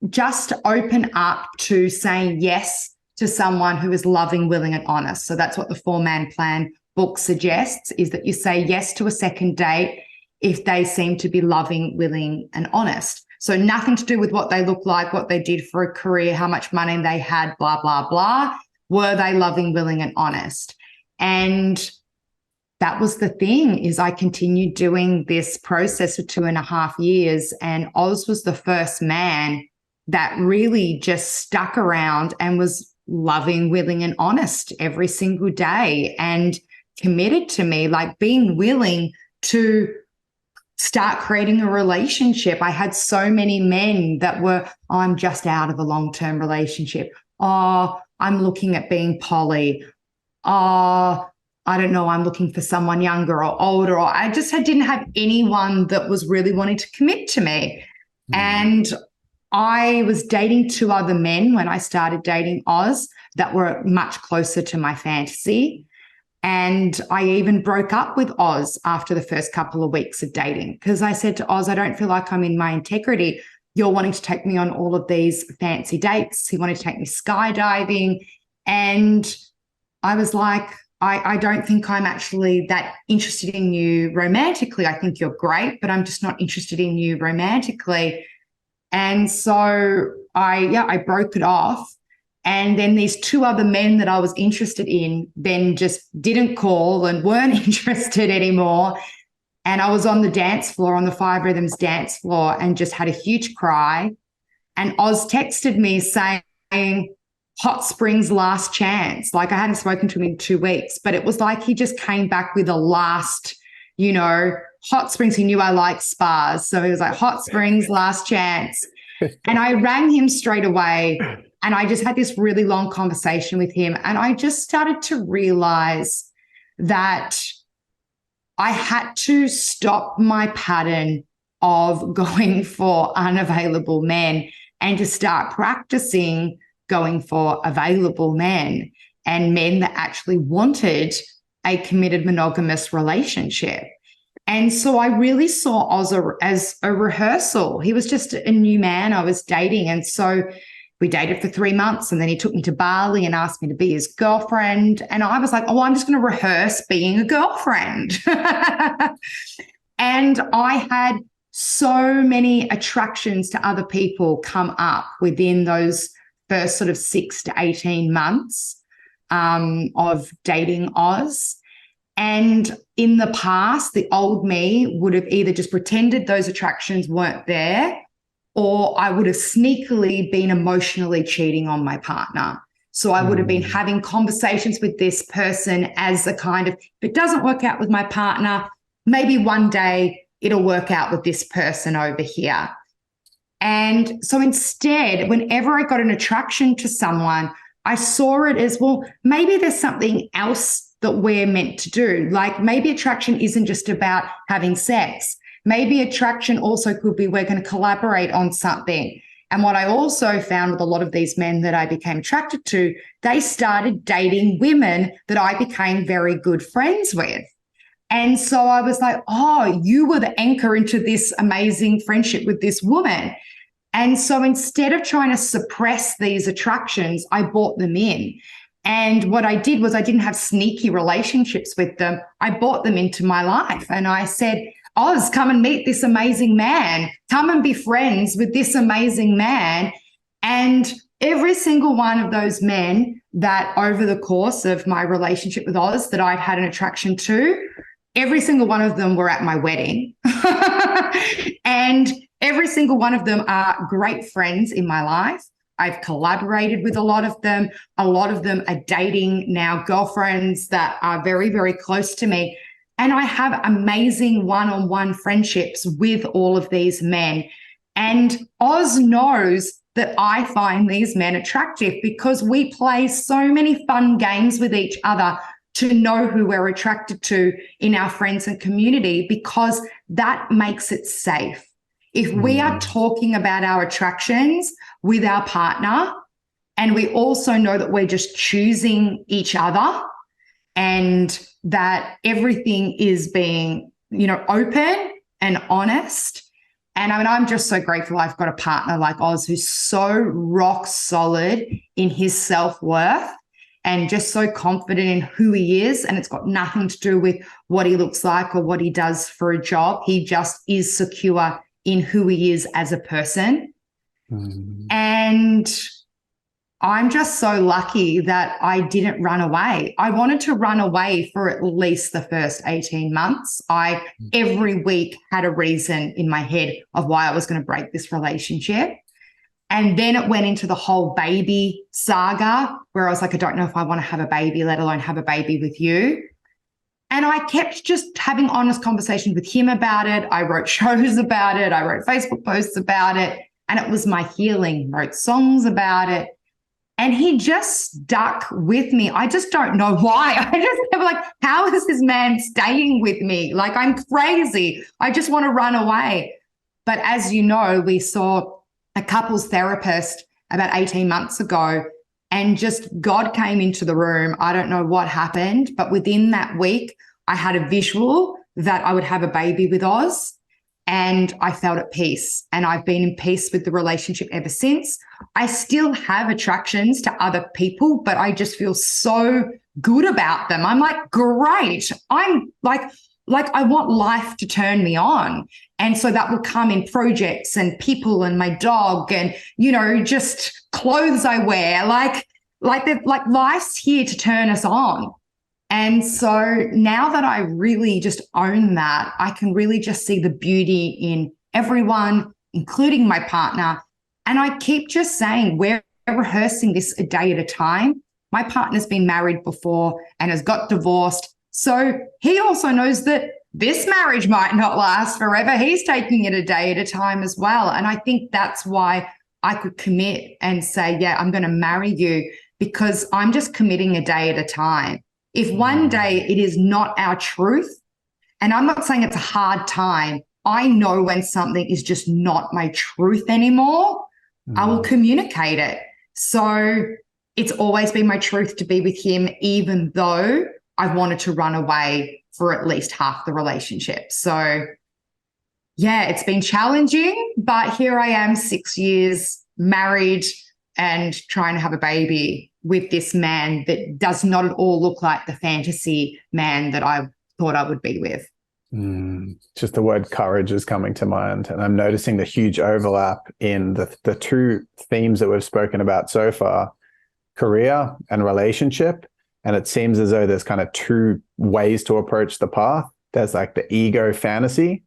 just open up to saying yes to someone who is loving, willing, and honest. So that's what the 4-Man Plan book suggests, is that you say yes to a second date if they seem to be loving, willing, and honest. So nothing to do with what they look like, what they did for a career, how much money they had, blah, blah, blah. Were they loving, willing, and honest? And that was the thing, is I continued doing this process for 2.5 years, and Oz was the first man that really just stuck around and was loving, willing, and honest every single day and committed to me, like being willing to start creating a relationship. I had so many men that were, oh, I'm just out of a long-term relationship. Oh, I'm looking at being poly. Oh, I don't know, I'm looking for someone younger or older. Or I didn't have anyone that was really wanting to commit to me. And I was dating 2 other men when I started dating Oz that were much closer to my fantasy. And I even broke up with Oz after the first couple of weeks of dating, because I said to Oz, I don't feel like I'm in my integrity. You're wanting to take me on all of these fancy dates. He wanted to take me skydiving. And I was like, I don't think I'm actually that interested in you romantically. I think you're great, but I'm just not interested in you romantically. And so I broke it off. And then these 2 other men that I was interested in then just didn't call and weren't interested anymore. And I was on the dance floor, on the Five Rhythms dance floor, and just had a huge cry. And Oz texted me saying, Hot Springs last chance. Like, I hadn't spoken to him in 2 weeks, but it was like he just came back with a last, Hot Springs. He knew I liked spas. So he was like, Hot Springs last chance. And I rang him straight away. And I just had this really long conversation with him. And I just started to realize that I had to stop my pattern of going for unavailable men and to start practicing going for available men and men that actually wanted a committed monogamous relationship. And so I really saw Oz as a rehearsal. He was just a new man I was dating. And so we dated for 3 months, and then he took me to Bali and asked me to be his girlfriend. And I was like, oh, I'm just going to rehearse being a girlfriend. And I had so many attractions to other people come up within those first sort of 6 to 18 months of dating Oz. And in the past, the old me would have either just pretended those attractions weren't there, or I would have sneakily been emotionally cheating on my partner. So I would have been having conversations with this person as a kind of, if it doesn't work out with my partner, maybe one day it'll work out with this person over here. And so instead, whenever I got an attraction to someone, I saw it as, well, maybe there's something else that we're meant to do. Like, maybe attraction isn't just about having sex. Maybe attraction also could be, we're going to collaborate on something. And what I also found with a lot of these men that I became attracted to, they started dating women that I became very good friends with. And so I was like, oh, you were the anchor into this amazing friendship with this woman. And so instead of trying to suppress these attractions, I brought them in. And what I did was, I didn't have sneaky relationships with them. I brought them into my life. And I said, Oz, come and meet this amazing man. Come and be friends with this amazing man. And every single one of those men that over the course of my relationship with Oz that I'd had an attraction to, every single one of them were at my wedding. And every single one of them are great friends in my life. I've collaborated with a lot of them. A lot of them are dating now girlfriends that are very, very close to me. And I have amazing one-on-one friendships with all of these men. And Oz knows that I find these men attractive because we play so many fun games with each other to know who we're attracted to in our friends and community, because that makes it safe. If we are talking about our attractions with our partner, and we also know that we're just choosing each other and that everything is being, open and honest. And I mean, I'm just so grateful I've got a partner like Oz who's so rock solid in his self-worth and just so confident in who he is. And it's got nothing to do with what he looks like or what he does for a job. He just is secure in who he is as a person. Mm. And I'm just so lucky that I didn't run away. I wanted to run away for at least the first 18 months. I every week had a reason in my head of why I was going to break this relationship. And then it went into the whole baby saga where I was like, I don't know if I want to have a baby, let alone have a baby with you. And I kept just having honest conversations with him about it. I wrote shows about it. I wrote Facebook posts about it. And it was my healing, wrote songs about it. And he just stuck with me. I just don't know why. I just never like, how is this man staying with me? Like, I'm crazy. I just want to run away. But as you know, we saw a couples therapist about 18 months ago, and just God came into the room. I don't know what happened, but within that week, I had a visual that I would have a baby with Oz. And I felt at peace, and I've been in peace with the relationship ever since. I still have attractions to other people, but I just feel so good about them. I'm like, great. I'm like I want life to turn me on. And so that will come in projects and people and my dog and, you know, just clothes I wear, like life's here to turn us on. And so now that I really just own that, I can really just see the beauty in everyone, including my partner. And I keep just saying, we're rehearsing this a day at a time. My partner's been married before and has got divorced. So he also knows that this marriage might not last forever. He's taking it a day at a time as well. And I think that's why I could commit and say, yeah, I'm going to marry you, because I'm just committing a day at a time. If one day it is not our truth, and I'm not saying it's a hard time, I know when something is just not my truth anymore, I will communicate it. So it's always been my truth to be with him, even though I wanted to run away for at least half the relationship. So yeah, it's been challenging, but here I am 6 years married and trying to have a baby with this man that does not at all look like the fantasy man that I thought I would be with. Just the word courage is coming to mind. And I'm noticing the huge overlap in the two themes that we've spoken about so far, career and relationship. And it seems as though there's kind of two ways to approach the path. There's like the ego fantasy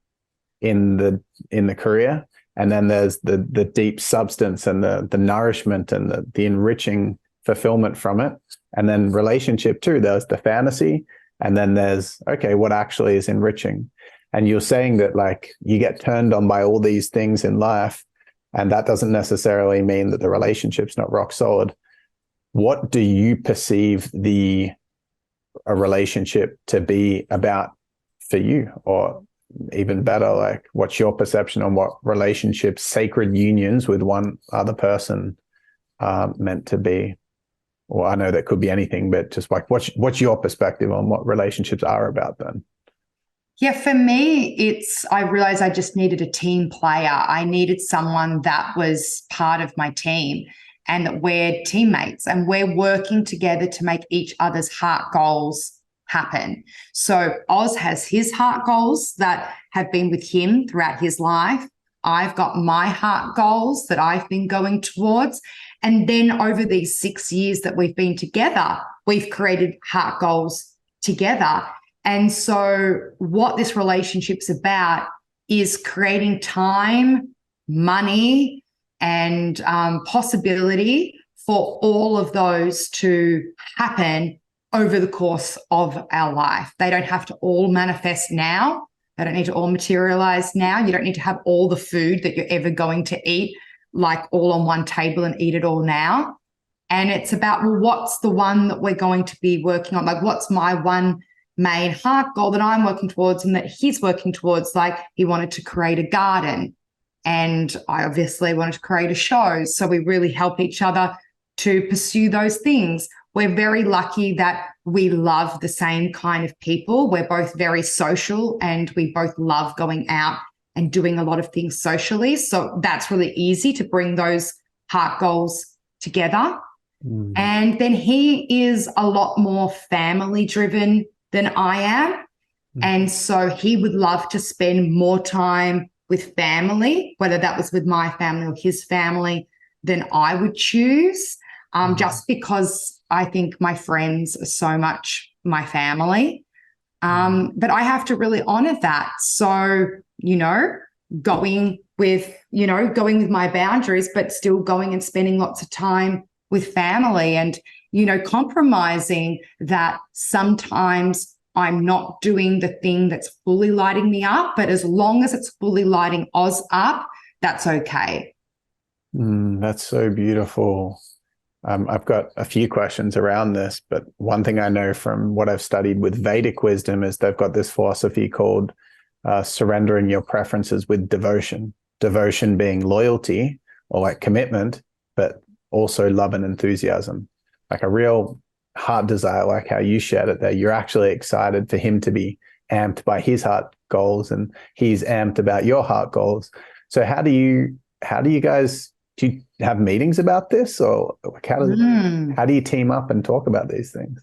in the career. And then there's the deep substance and the nourishment and the enriching fulfillment from it. And then relationship too, there's the fantasy. And then there's, okay, what actually is enriching? And you're saying that like you get turned on by all these things in life, and that doesn't necessarily mean that the relationship's not rock solid. What do you perceive a relationship to be about for you? Or even better, like what's your perception on what relationships, sacred unions with one other person are meant to be? Well, I know that could be anything, but just like what's your perspective on what relationships are about then? Yeah, for me, I realized I just needed a team player. I needed someone that was part of my team, and that we're teammates and we're working together to make each other's heart goals happen. So Oz has his heart goals that have been with him throughout his life. I've got my heart goals that I've been going towards. And then over these 6 years that we've been together, we've created heart goals together. And so what this relationship's about is creating time, money, and possibility for all of those to happen over the course of our life. They don't have to all manifest now. They don't need to all materialize now. You don't need to have all the food that you're ever going to eat, like all on one table and eat it all now. And it's about, well, what's the one that we're going to be working on? Like, what's my one main heart goal that I'm working towards and that he's working towards? Like, he wanted to create a garden, and I obviously wanted to create a show. So we really help each other to pursue those things. We're very lucky that we love the same kind of people. We're both very social, and we both love going out and doing a lot of things socially. So that's really easy to bring those heart goals together. And then he is a lot more family driven than I am. And so he would love to spend more time with family, whether that was with my family or his family, then I would choose, just because I think my friends are so much my family. But I have to really honor that. So, going with my boundaries, but still going and spending lots of time with family, and, compromising that sometimes I'm not doing the thing that's fully lighting me up, but as long as it's fully lighting Oz up, that's okay. That's so beautiful. I've got a few questions around this, but one thing I know from what I've studied with Vedic wisdom is they've got this philosophy called surrendering your preferences with devotion. Devotion being loyalty or like commitment, but also love and enthusiasm, like a real heart desire, like how you shared it there. You're actually excited for him to be amped by his heart goals, and he's amped about your heart goals. So how do you guys, do you have meetings about this, or like how do you team up and talk about these things?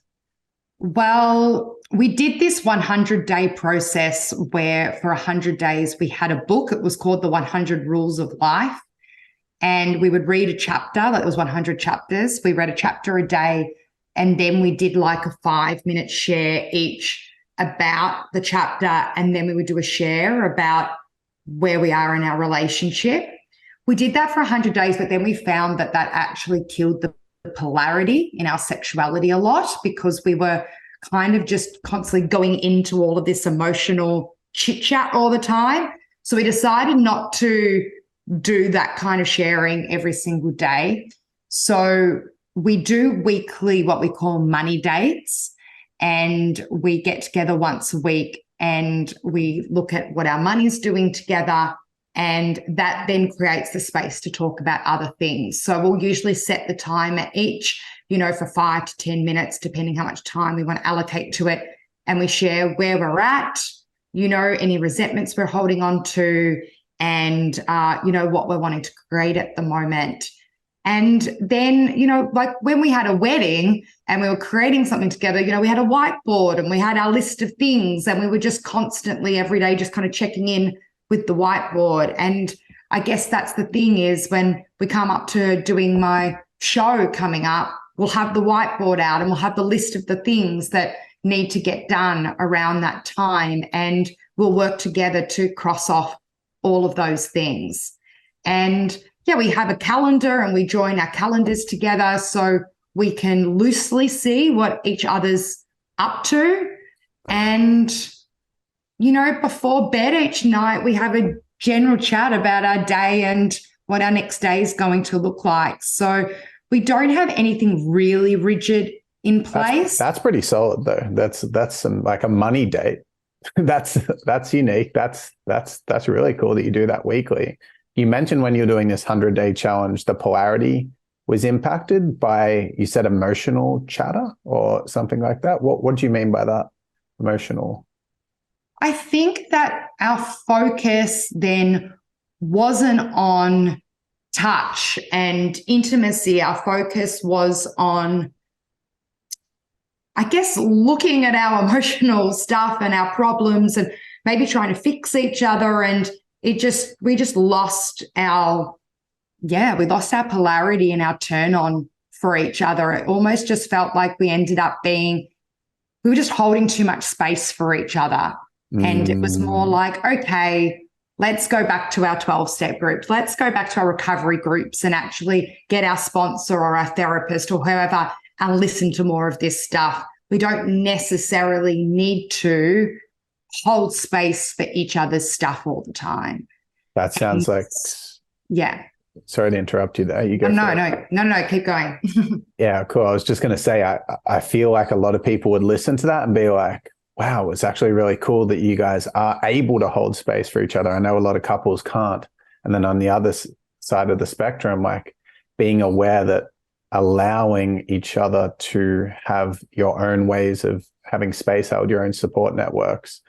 Well, we did this 100-day process where for 100 days we had a book. It was called The 100 Rules of Life. And we would read a chapter. That was 100 chapters. We read a chapter a day. And then we did like a 5-minute share each about the chapter. And then we would do a share about where we are in our relationship. We did that for 100 days, but then we found that actually killed the polarity in our sexuality a lot, because we were kind of just constantly going into all of this emotional chit chat all the time. So we decided not to do that kind of sharing every single day. So we do weekly, what we call money dates, and we get together once a week and we look at what our money is doing together. And that then creates the space to talk about other things. So we'll usually set the timer each, for 5 to 10 minutes, depending how much time we want to allocate to it. And we share where we're at, any resentments we're holding on to, and, what we're wanting to create at the moment. And then, like when we had a wedding and we were creating something together, we had a whiteboard and we had our list of things, and we were just constantly every day just kind of checking in with the whiteboard. And I guess that's the thing, is when we come up to doing my show coming up, we'll have the whiteboard out and we'll have the list of the things that need to get done around that time. And we'll work together to cross off all of those things. And yeah, we have a calendar and we join our calendars together so we can loosely see what each other's up to. And before bed each night, we have a general chat about our day and what our next day is going to look like. So we don't have anything really rigid in place. That's pretty solid, though. That's some, like a money date. That's unique. That's really cool that you do that weekly. You mentioned when you're doing this 100-day challenge, the polarity was impacted by, you said, emotional chatter or something like that. What do you mean by that? Emotional? I think that our focus then wasn't on touch and intimacy. Our focus was on, I guess, looking at our emotional stuff and our problems and maybe trying to fix each other. And we just lost our polarity and our turn on for each other. It almost just felt like we ended up we were just holding too much space for each other. And it was more like, okay, let's go back to our 12-step groups. Let's go back to our recovery groups and actually get our sponsor or our therapist or whoever and listen to more of this stuff. We don't necessarily need to hold space for each other's stuff all the time. That sounds like... Yeah. Sorry to interrupt you there. You go. No, keep going. Yeah, cool. I was just going to say, I feel like a lot of people would listen to that and be like, wow, it's actually really cool that you guys are able to hold space for each other. I know a lot of couples can't. And then on the other side of the spectrum, like being aware that allowing each other to have your own ways of having space held, your own support networks,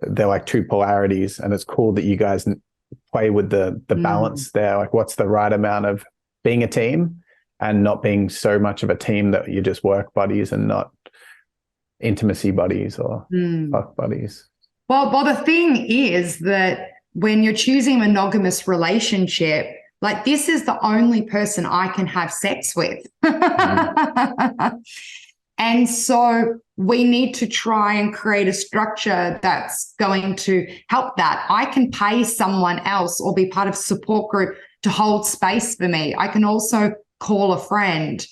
they're like two polarities. And it's cool that you guys play with the balance there. Like, what's the right amount of being a team and not being so much of a team that you're just work buddies and not intimacy buddies or fuck buddies. Well, the thing is that when you're choosing a monogamous relationship, like this is the only person I can have sex with. And so we need to try and create a structure that's going to help that. I can pay someone else or be part of a support group to hold space for me. I can also call a friend.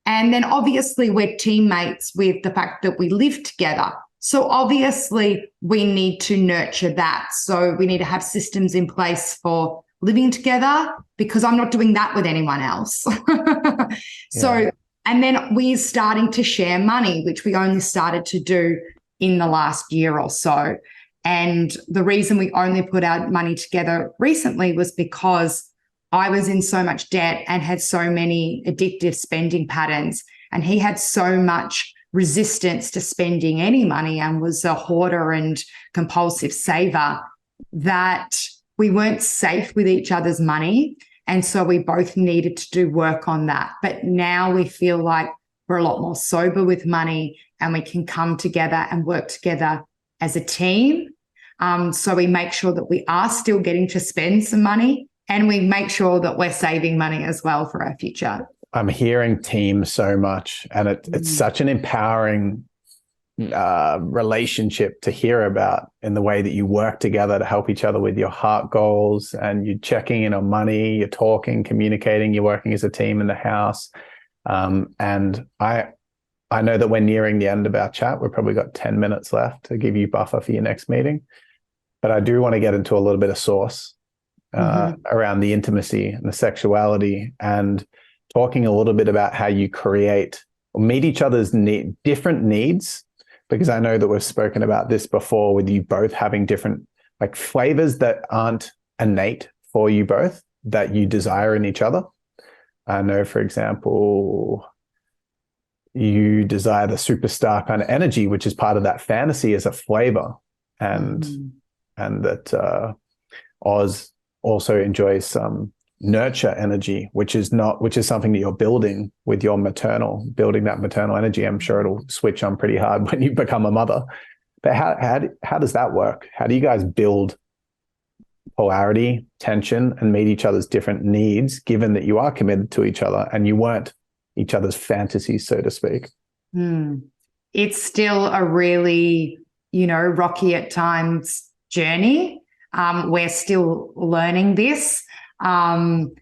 And then obviously we're teammates with the fact that we live together. So obviously we need to nurture that. So we need to have systems in place for living together, because I'm not doing that with anyone else. So, and then we're starting to share money, which we only started to do in the last year or so. And the reason we only put our money together recently was because I was in so much debt and had so many addictive spending patterns, and he had so much resistance to spending any money and was a hoarder and compulsive saver that we weren't safe with each other's money. And so we both needed to do work on that. But now we feel like we're a lot more sober with money, and we can come together and work together as a team. So we make sure that we are still getting to spend some money, and we make sure that we're saving money as well for our future. I'm hearing team so much, and it's such an empowering relationship to hear about, in the way that you work together to help each other with your heart goals, and you're checking in on money, you're talking, communicating, you're working as a team in the house. And I know that we're nearing the end of our chat. We've probably got 10 minutes left to give you buffer for your next meeting. But I do want to get into a little bit of source around the intimacy and the sexuality, and talking a little bit about how you create or meet each other's different needs, because I know that we've spoken about this before, with you both having different like flavors that aren't innate for you both, that you desire in each other. I know, for example, you desire the superstar kind of energy, which is part of that fantasy as a flavor, and that Oz also enjoys some nurture energy, which is something that you're building with your building that maternal energy. I'm sure it'll switch on pretty hard when you become a mother. But how does that work? How do you guys build polarity, tension, and meet each other's different needs, given that you are committed to each other and you weren't each other's fantasies, so to speak? It's still a really, rocky at times journey. We're still learning this.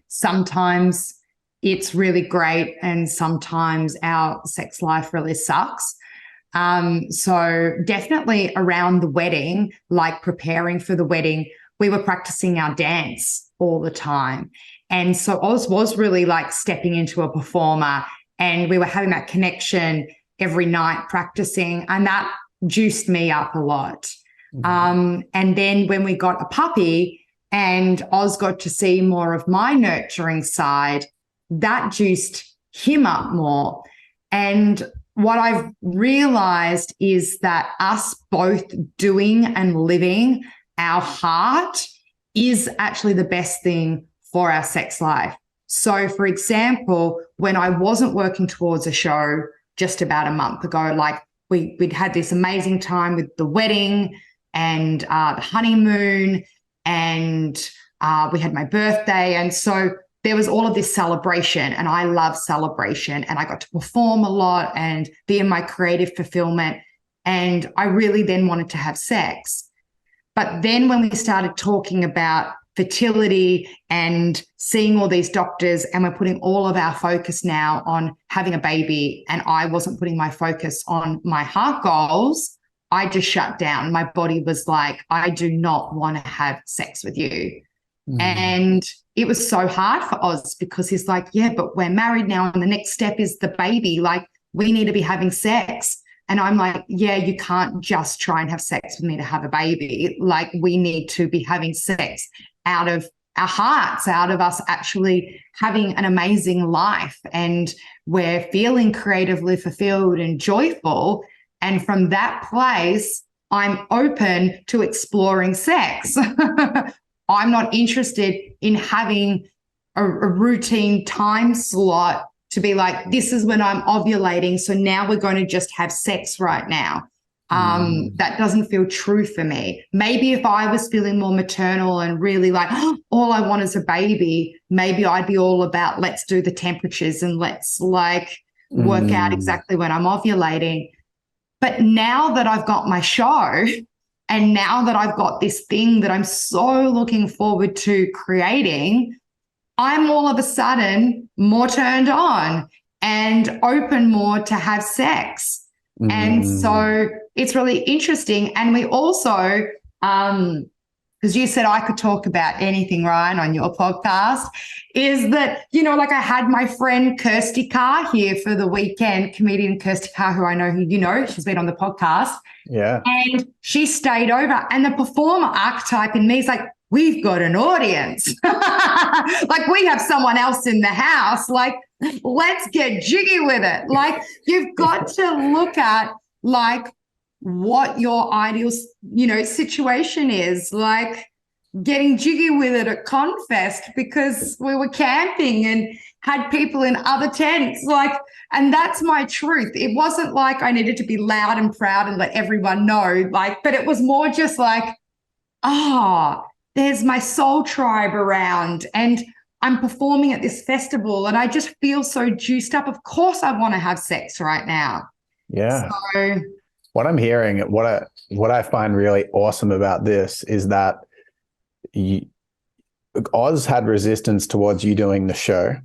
Sometimes it's really great, and sometimes our sex life really sucks. So definitely around the wedding, like preparing for the wedding, we were practicing our dance all the time. And so Oz was really like stepping into a performer, and we were having that connection every night practicing, and that juiced me up a lot. And then when we got a puppy and Oz got to see more of my nurturing side, that juiced him up more. And what I've realized is that us both doing and living our heart is actually the best thing for our sex life. So, for example, when I wasn't working towards a show just about a month ago, like we'd had this amazing time with the wedding and the honeymoon, and we had my birthday. And so there was all of this celebration, and I love celebration, and I got to perform a lot and be in my creative fulfillment. And I really then wanted to have sex. But then when we started talking about fertility and seeing all these doctors, and we're putting all of our focus now on having a baby, and I wasn't putting my focus on my heart goals, I just shut down. My body was like, I do not want to have sex with you. And it was so hard for Oz, because he's like, yeah, but we're married now, and the next step is the baby. Like, we need to be having sex. And I'm like, yeah, you can't just try and have sex with me to have a baby. Like, we need to be having sex out of our hearts, out of us actually having an amazing life. And we're feeling creatively fulfilled and joyful. And from that place, I'm open to exploring sex. I'm not interested in having a routine time slot to be like, this is when I'm ovulating, so now we're going to just have sex right now. That doesn't feel true for me. Maybe if I was feeling more maternal and really like, oh, all I want is a baby, maybe I'd be all about let's do the temperatures and let's like work out exactly when I'm ovulating. But now that I've got my show and now that I've got this thing that I'm so looking forward to creating, I'm all of a sudden more turned on and open more to have sex. And so it's really interesting. And we also, because you said I could talk about anything, Ryan, on your podcast, is that, you know, like I had my friend Kirsty Carr here for the weekend, comedian Kirsty Carr, who I know, who you know, she's been on the podcast. Yeah. And she stayed over. And the performer archetype in me is like, we've got an audience. Like we have someone else in the house. Like, let's get jiggy with it. Like you've got to look at like what your ideal, you know, situation is, like getting jiggy with it at Confest because we were camping and had people in other tents. Like, and that's my truth. It wasn't like I needed to be loud and proud and let everyone know, like, but it was more just like, there's my soul tribe around and I'm performing at this festival and I just feel so juiced up. Of course I want to have sex right now. Yeah. So what I'm hearing, what I find really awesome about this is that Oz had resistance towards you doing the show.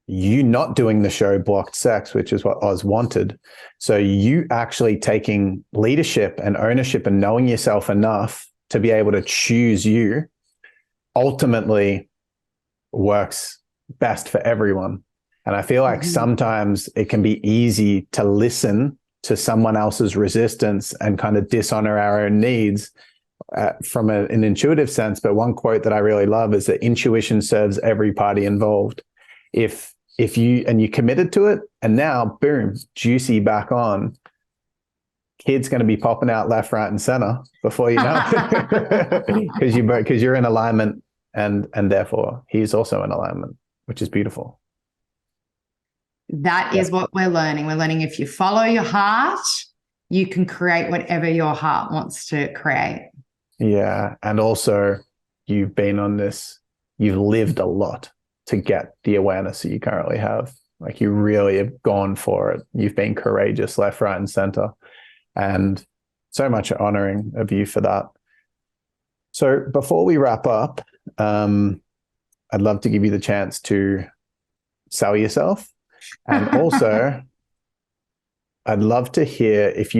You not doing the show blocked sex, which is what Oz wanted. So you actually taking leadership and ownership and knowing yourself enough to be able to choose you ultimately works best for everyone. And I feel like sometimes it can be easy to listen to someone else's resistance and kind of dishonor our own needs from an intuitive sense. But one quote that I really love is that intuition serves every party involved. If you committed to it and now boom, juicy back on, kid's going to be popping out left, right, and center before you know it. because you're in alignment and therefore he's also in alignment, which is beautiful. That is what we're learning. We're learning if you follow your heart, you can create whatever your heart wants to create. Yeah. And also you've been on this, you've lived a lot to get the awareness that you currently have. Like you really have gone for it. You've been courageous left, right, and center. And so much honoring of you for that. So before we wrap up, I'd love to give you the chance to sell yourself. And also, I'd love to hear if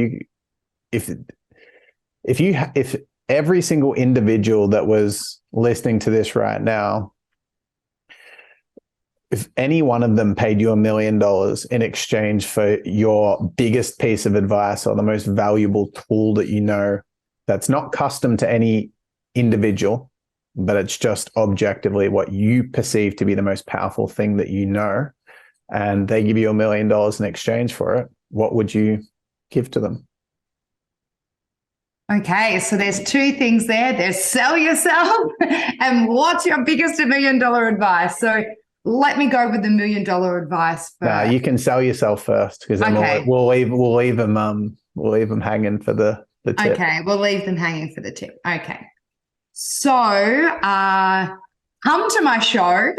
every single individual that was listening to this right now, if any one of them paid you $1 million in exchange for your biggest piece of advice or the most valuable tool that you know, that's not custom to any individual, but it's just objectively what you perceive to be the most powerful thing that you know, and they give you $1 million in exchange for it, what would you give to them? Okay, so there's two things there. There's sell yourself and what's your biggest $1 million advice. So let me go with the $1 million advice first. Nah, you can sell yourself first because then we'll leave them hanging for the tip. Okay, we'll leave them hanging for the tip. Okay. So come to my show.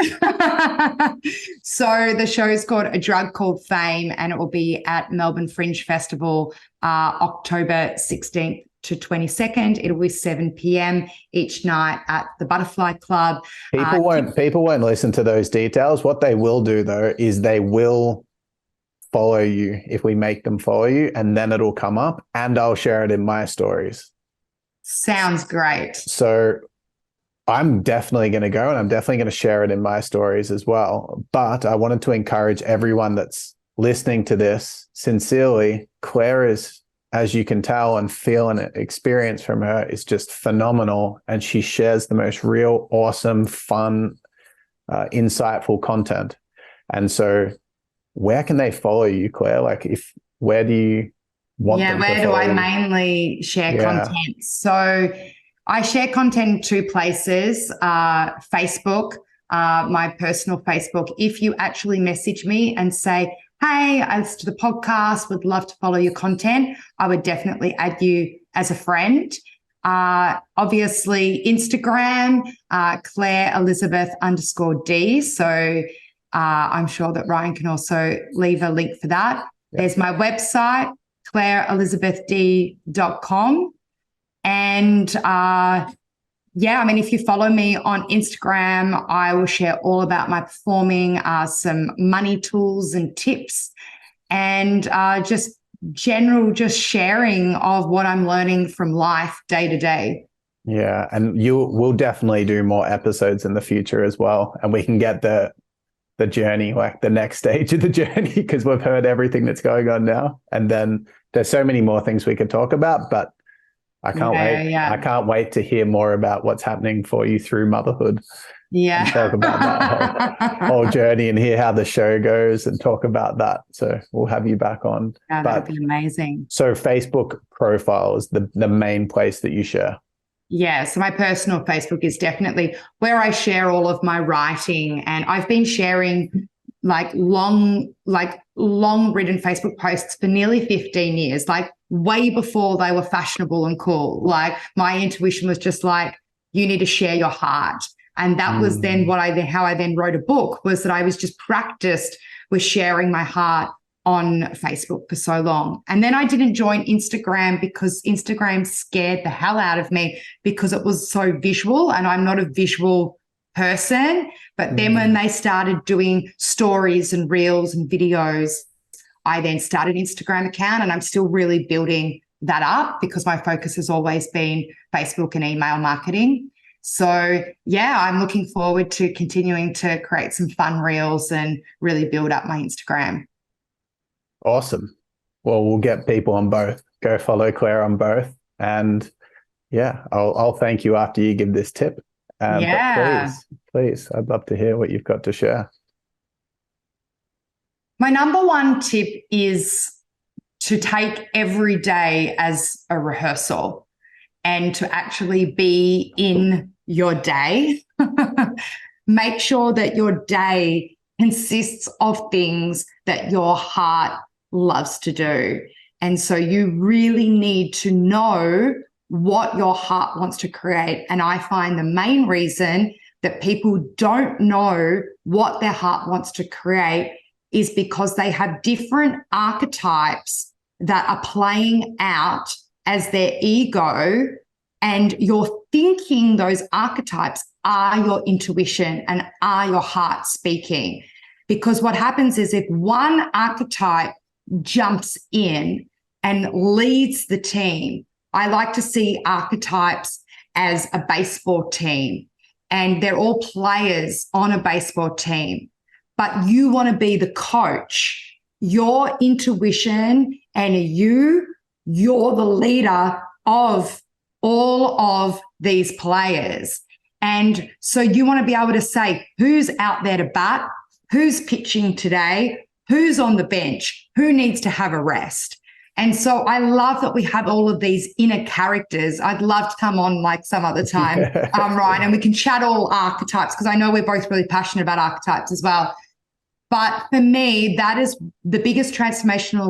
So the show is called A Drug Called Fame, and it will be at Melbourne Fringe Festival, October 16th to 22nd. It'll be 7 p.m. each night at the Butterfly Club. People won't listen to those details. What they will do though is they will follow you if we make them follow you, and then it'll come up and I'll share it in my stories. Sounds great. So I'm definitely going to go and I'm definitely going to share it in my stories as well. But I wanted to encourage everyone that's listening to this sincerely. Clare is, as you can tell and feel and experience from her, is just phenomenal. And she shares the most real, awesome, fun, insightful content. And so where can they follow you, Clare? Like where do you want them to follow you? Where do I mainly share content? So I share content in two places, Facebook, my personal Facebook. If you actually message me and say, hey, I listen to the podcast, would love to follow your content, I would definitely add you as a friend. Obviously, Instagram, Clare Elizabeth _D. So I'm sure that Ryan can also leave a link for that. Yep. There's my website, clareelizabethdea.com. And if you follow me on Instagram, I will share all about my performing, some money tools and tips, and just sharing of what I'm learning from life day to day. Yeah. And we'll definitely do more episodes in the future as well. And we can get the journey, like the next stage of the journey, because we've heard everything that's going on now. And then there's so many more things we could talk about, but I can't wait. Yeah. I can't wait to hear more about what's happening for you through motherhood. Yeah. And talk about that whole journey and hear how the show goes and talk about that. So we'll have you back on. Yeah, that would be amazing. So Facebook profile is the main place that you share. Yeah. So my personal Facebook is definitely where I share all of my writing. And I've been sharing long written Facebook posts for nearly 15 years, way before they were fashionable and cool. My intuition was just you need to share your heart. And that was then how I then wrote a book, was that I was just practiced with sharing my heart on Facebook for so long. And then I didn't join Instagram because Instagram scared the hell out of me because it was so visual, and I'm not a visual person. But then when they started doing stories and reels and videos, I then started an Instagram account, and I'm still really building that up because my focus has always been Facebook and email marketing. So yeah, I'm looking forward to continuing to create some fun reels and really build up my Instagram. Awesome. Well, we'll get people on both. Go follow Clare on both. And yeah, I'll thank you after you give this tip. Yeah. But please, I'd love to hear what you've got to share. My number one tip is to take every day as a rehearsal and to actually be in your day. Make sure that your day consists of things that your heart loves to do. And so you really need to know what your heart wants to create. And I find the main reason that people don't know what their heart wants to create is because they have different archetypes that are playing out as their ego, and you're thinking those archetypes are your intuition and are your heart speaking. Because what happens is if one archetype jumps in and leads the team, I like to see archetypes as a baseball team, and they're all players on a baseball team, but you want to be the coach. Your intuition and you're the leader of all of these players. And so you want to be able to say who's out there to bat, who's pitching today, who's on the bench, who needs to have a rest. And so I love that we have all of these inner characters. I'd love to come on some other time, Ryan, and we can chat all archetypes, because I know we're both really passionate about archetypes as well. But for me, that is the biggest transformational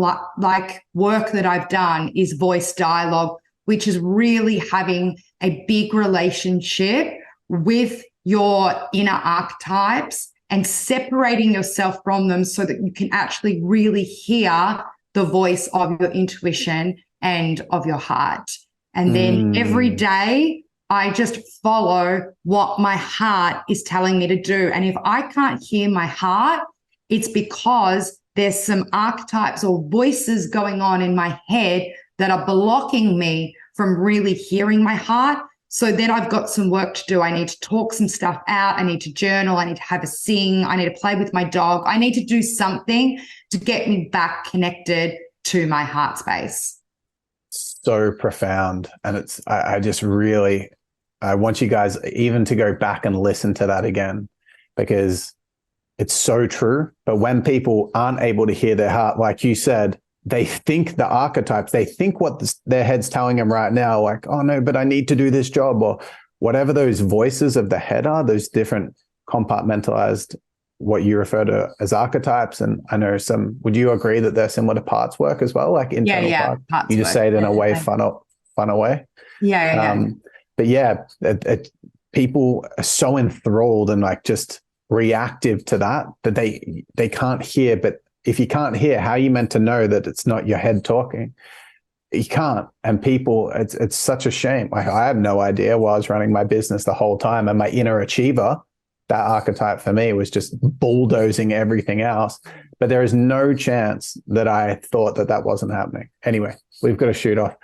work that I've done is voice dialogue, which is really having a big relationship with your inner archetypes and separating yourself from them so that you can actually really hear the voice of your intuition and of your heart. And then every day I just follow what my heart is telling me to do. And if I can't hear my heart, it's because there's some archetypes or voices going on in my head that are blocking me from really hearing my heart. So then I've got some work to do. I need to talk some stuff out. I need to journal. I need to have a sing. I need to play with my dog. I need to do something to get me back connected to my heart space. So profound. And I just really, I want you guys even to go back and listen to that again, because it's so true. But when people aren't able to hear their heart, like you said, they think the archetypes, they think what their head's telling them right now, like, oh no, but I need to do this job, or whatever those voices of the head are, those different compartmentalized what you refer to as archetypes. And I know would you agree that they're similar to parts work as well? Like internal parts? You just say it in a way, funner way. Yeah. But yeah, people are so enthralled and like just reactive to that they can't hear. But if you can't hear, how are you meant to know that it's not your head talking? You can't. And people, it's such a shame. Like I had no idea while I was running my business the whole time, and my inner achiever, that archetype for me, was just bulldozing everything else. But there is no chance that I thought that wasn't happening. Anyway, we've got to shoot off.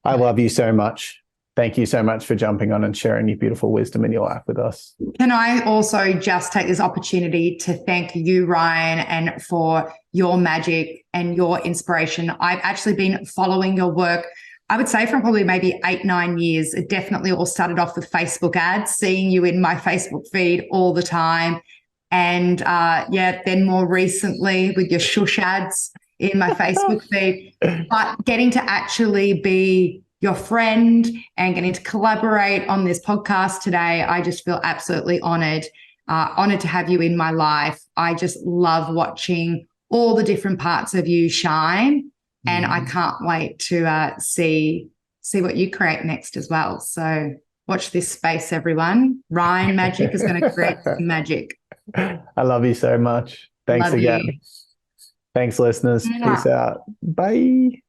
I love you so much. Thank you so much for jumping on and sharing your beautiful wisdom in your life with us. Can I also just take this opportunity to thank you, Ryan, and for your magic and your inspiration. I've actually been following your work, I would say, from probably maybe 8-9 years. It definitely all started off with Facebook ads, seeing you in my Facebook feed all the time. And then more recently with your shush ads in my Facebook feed. But getting to actually be your friend and getting to collaborate on this podcast today, I just feel absolutely honored to have you in my life. I just love watching all the different parts of you shine, and I can't wait to see what you create next as well. So watch this space, everyone. Ryan Magic is going to create some magic. I love you so much. Thanks again. Thanks, listeners. Peace out. Bye.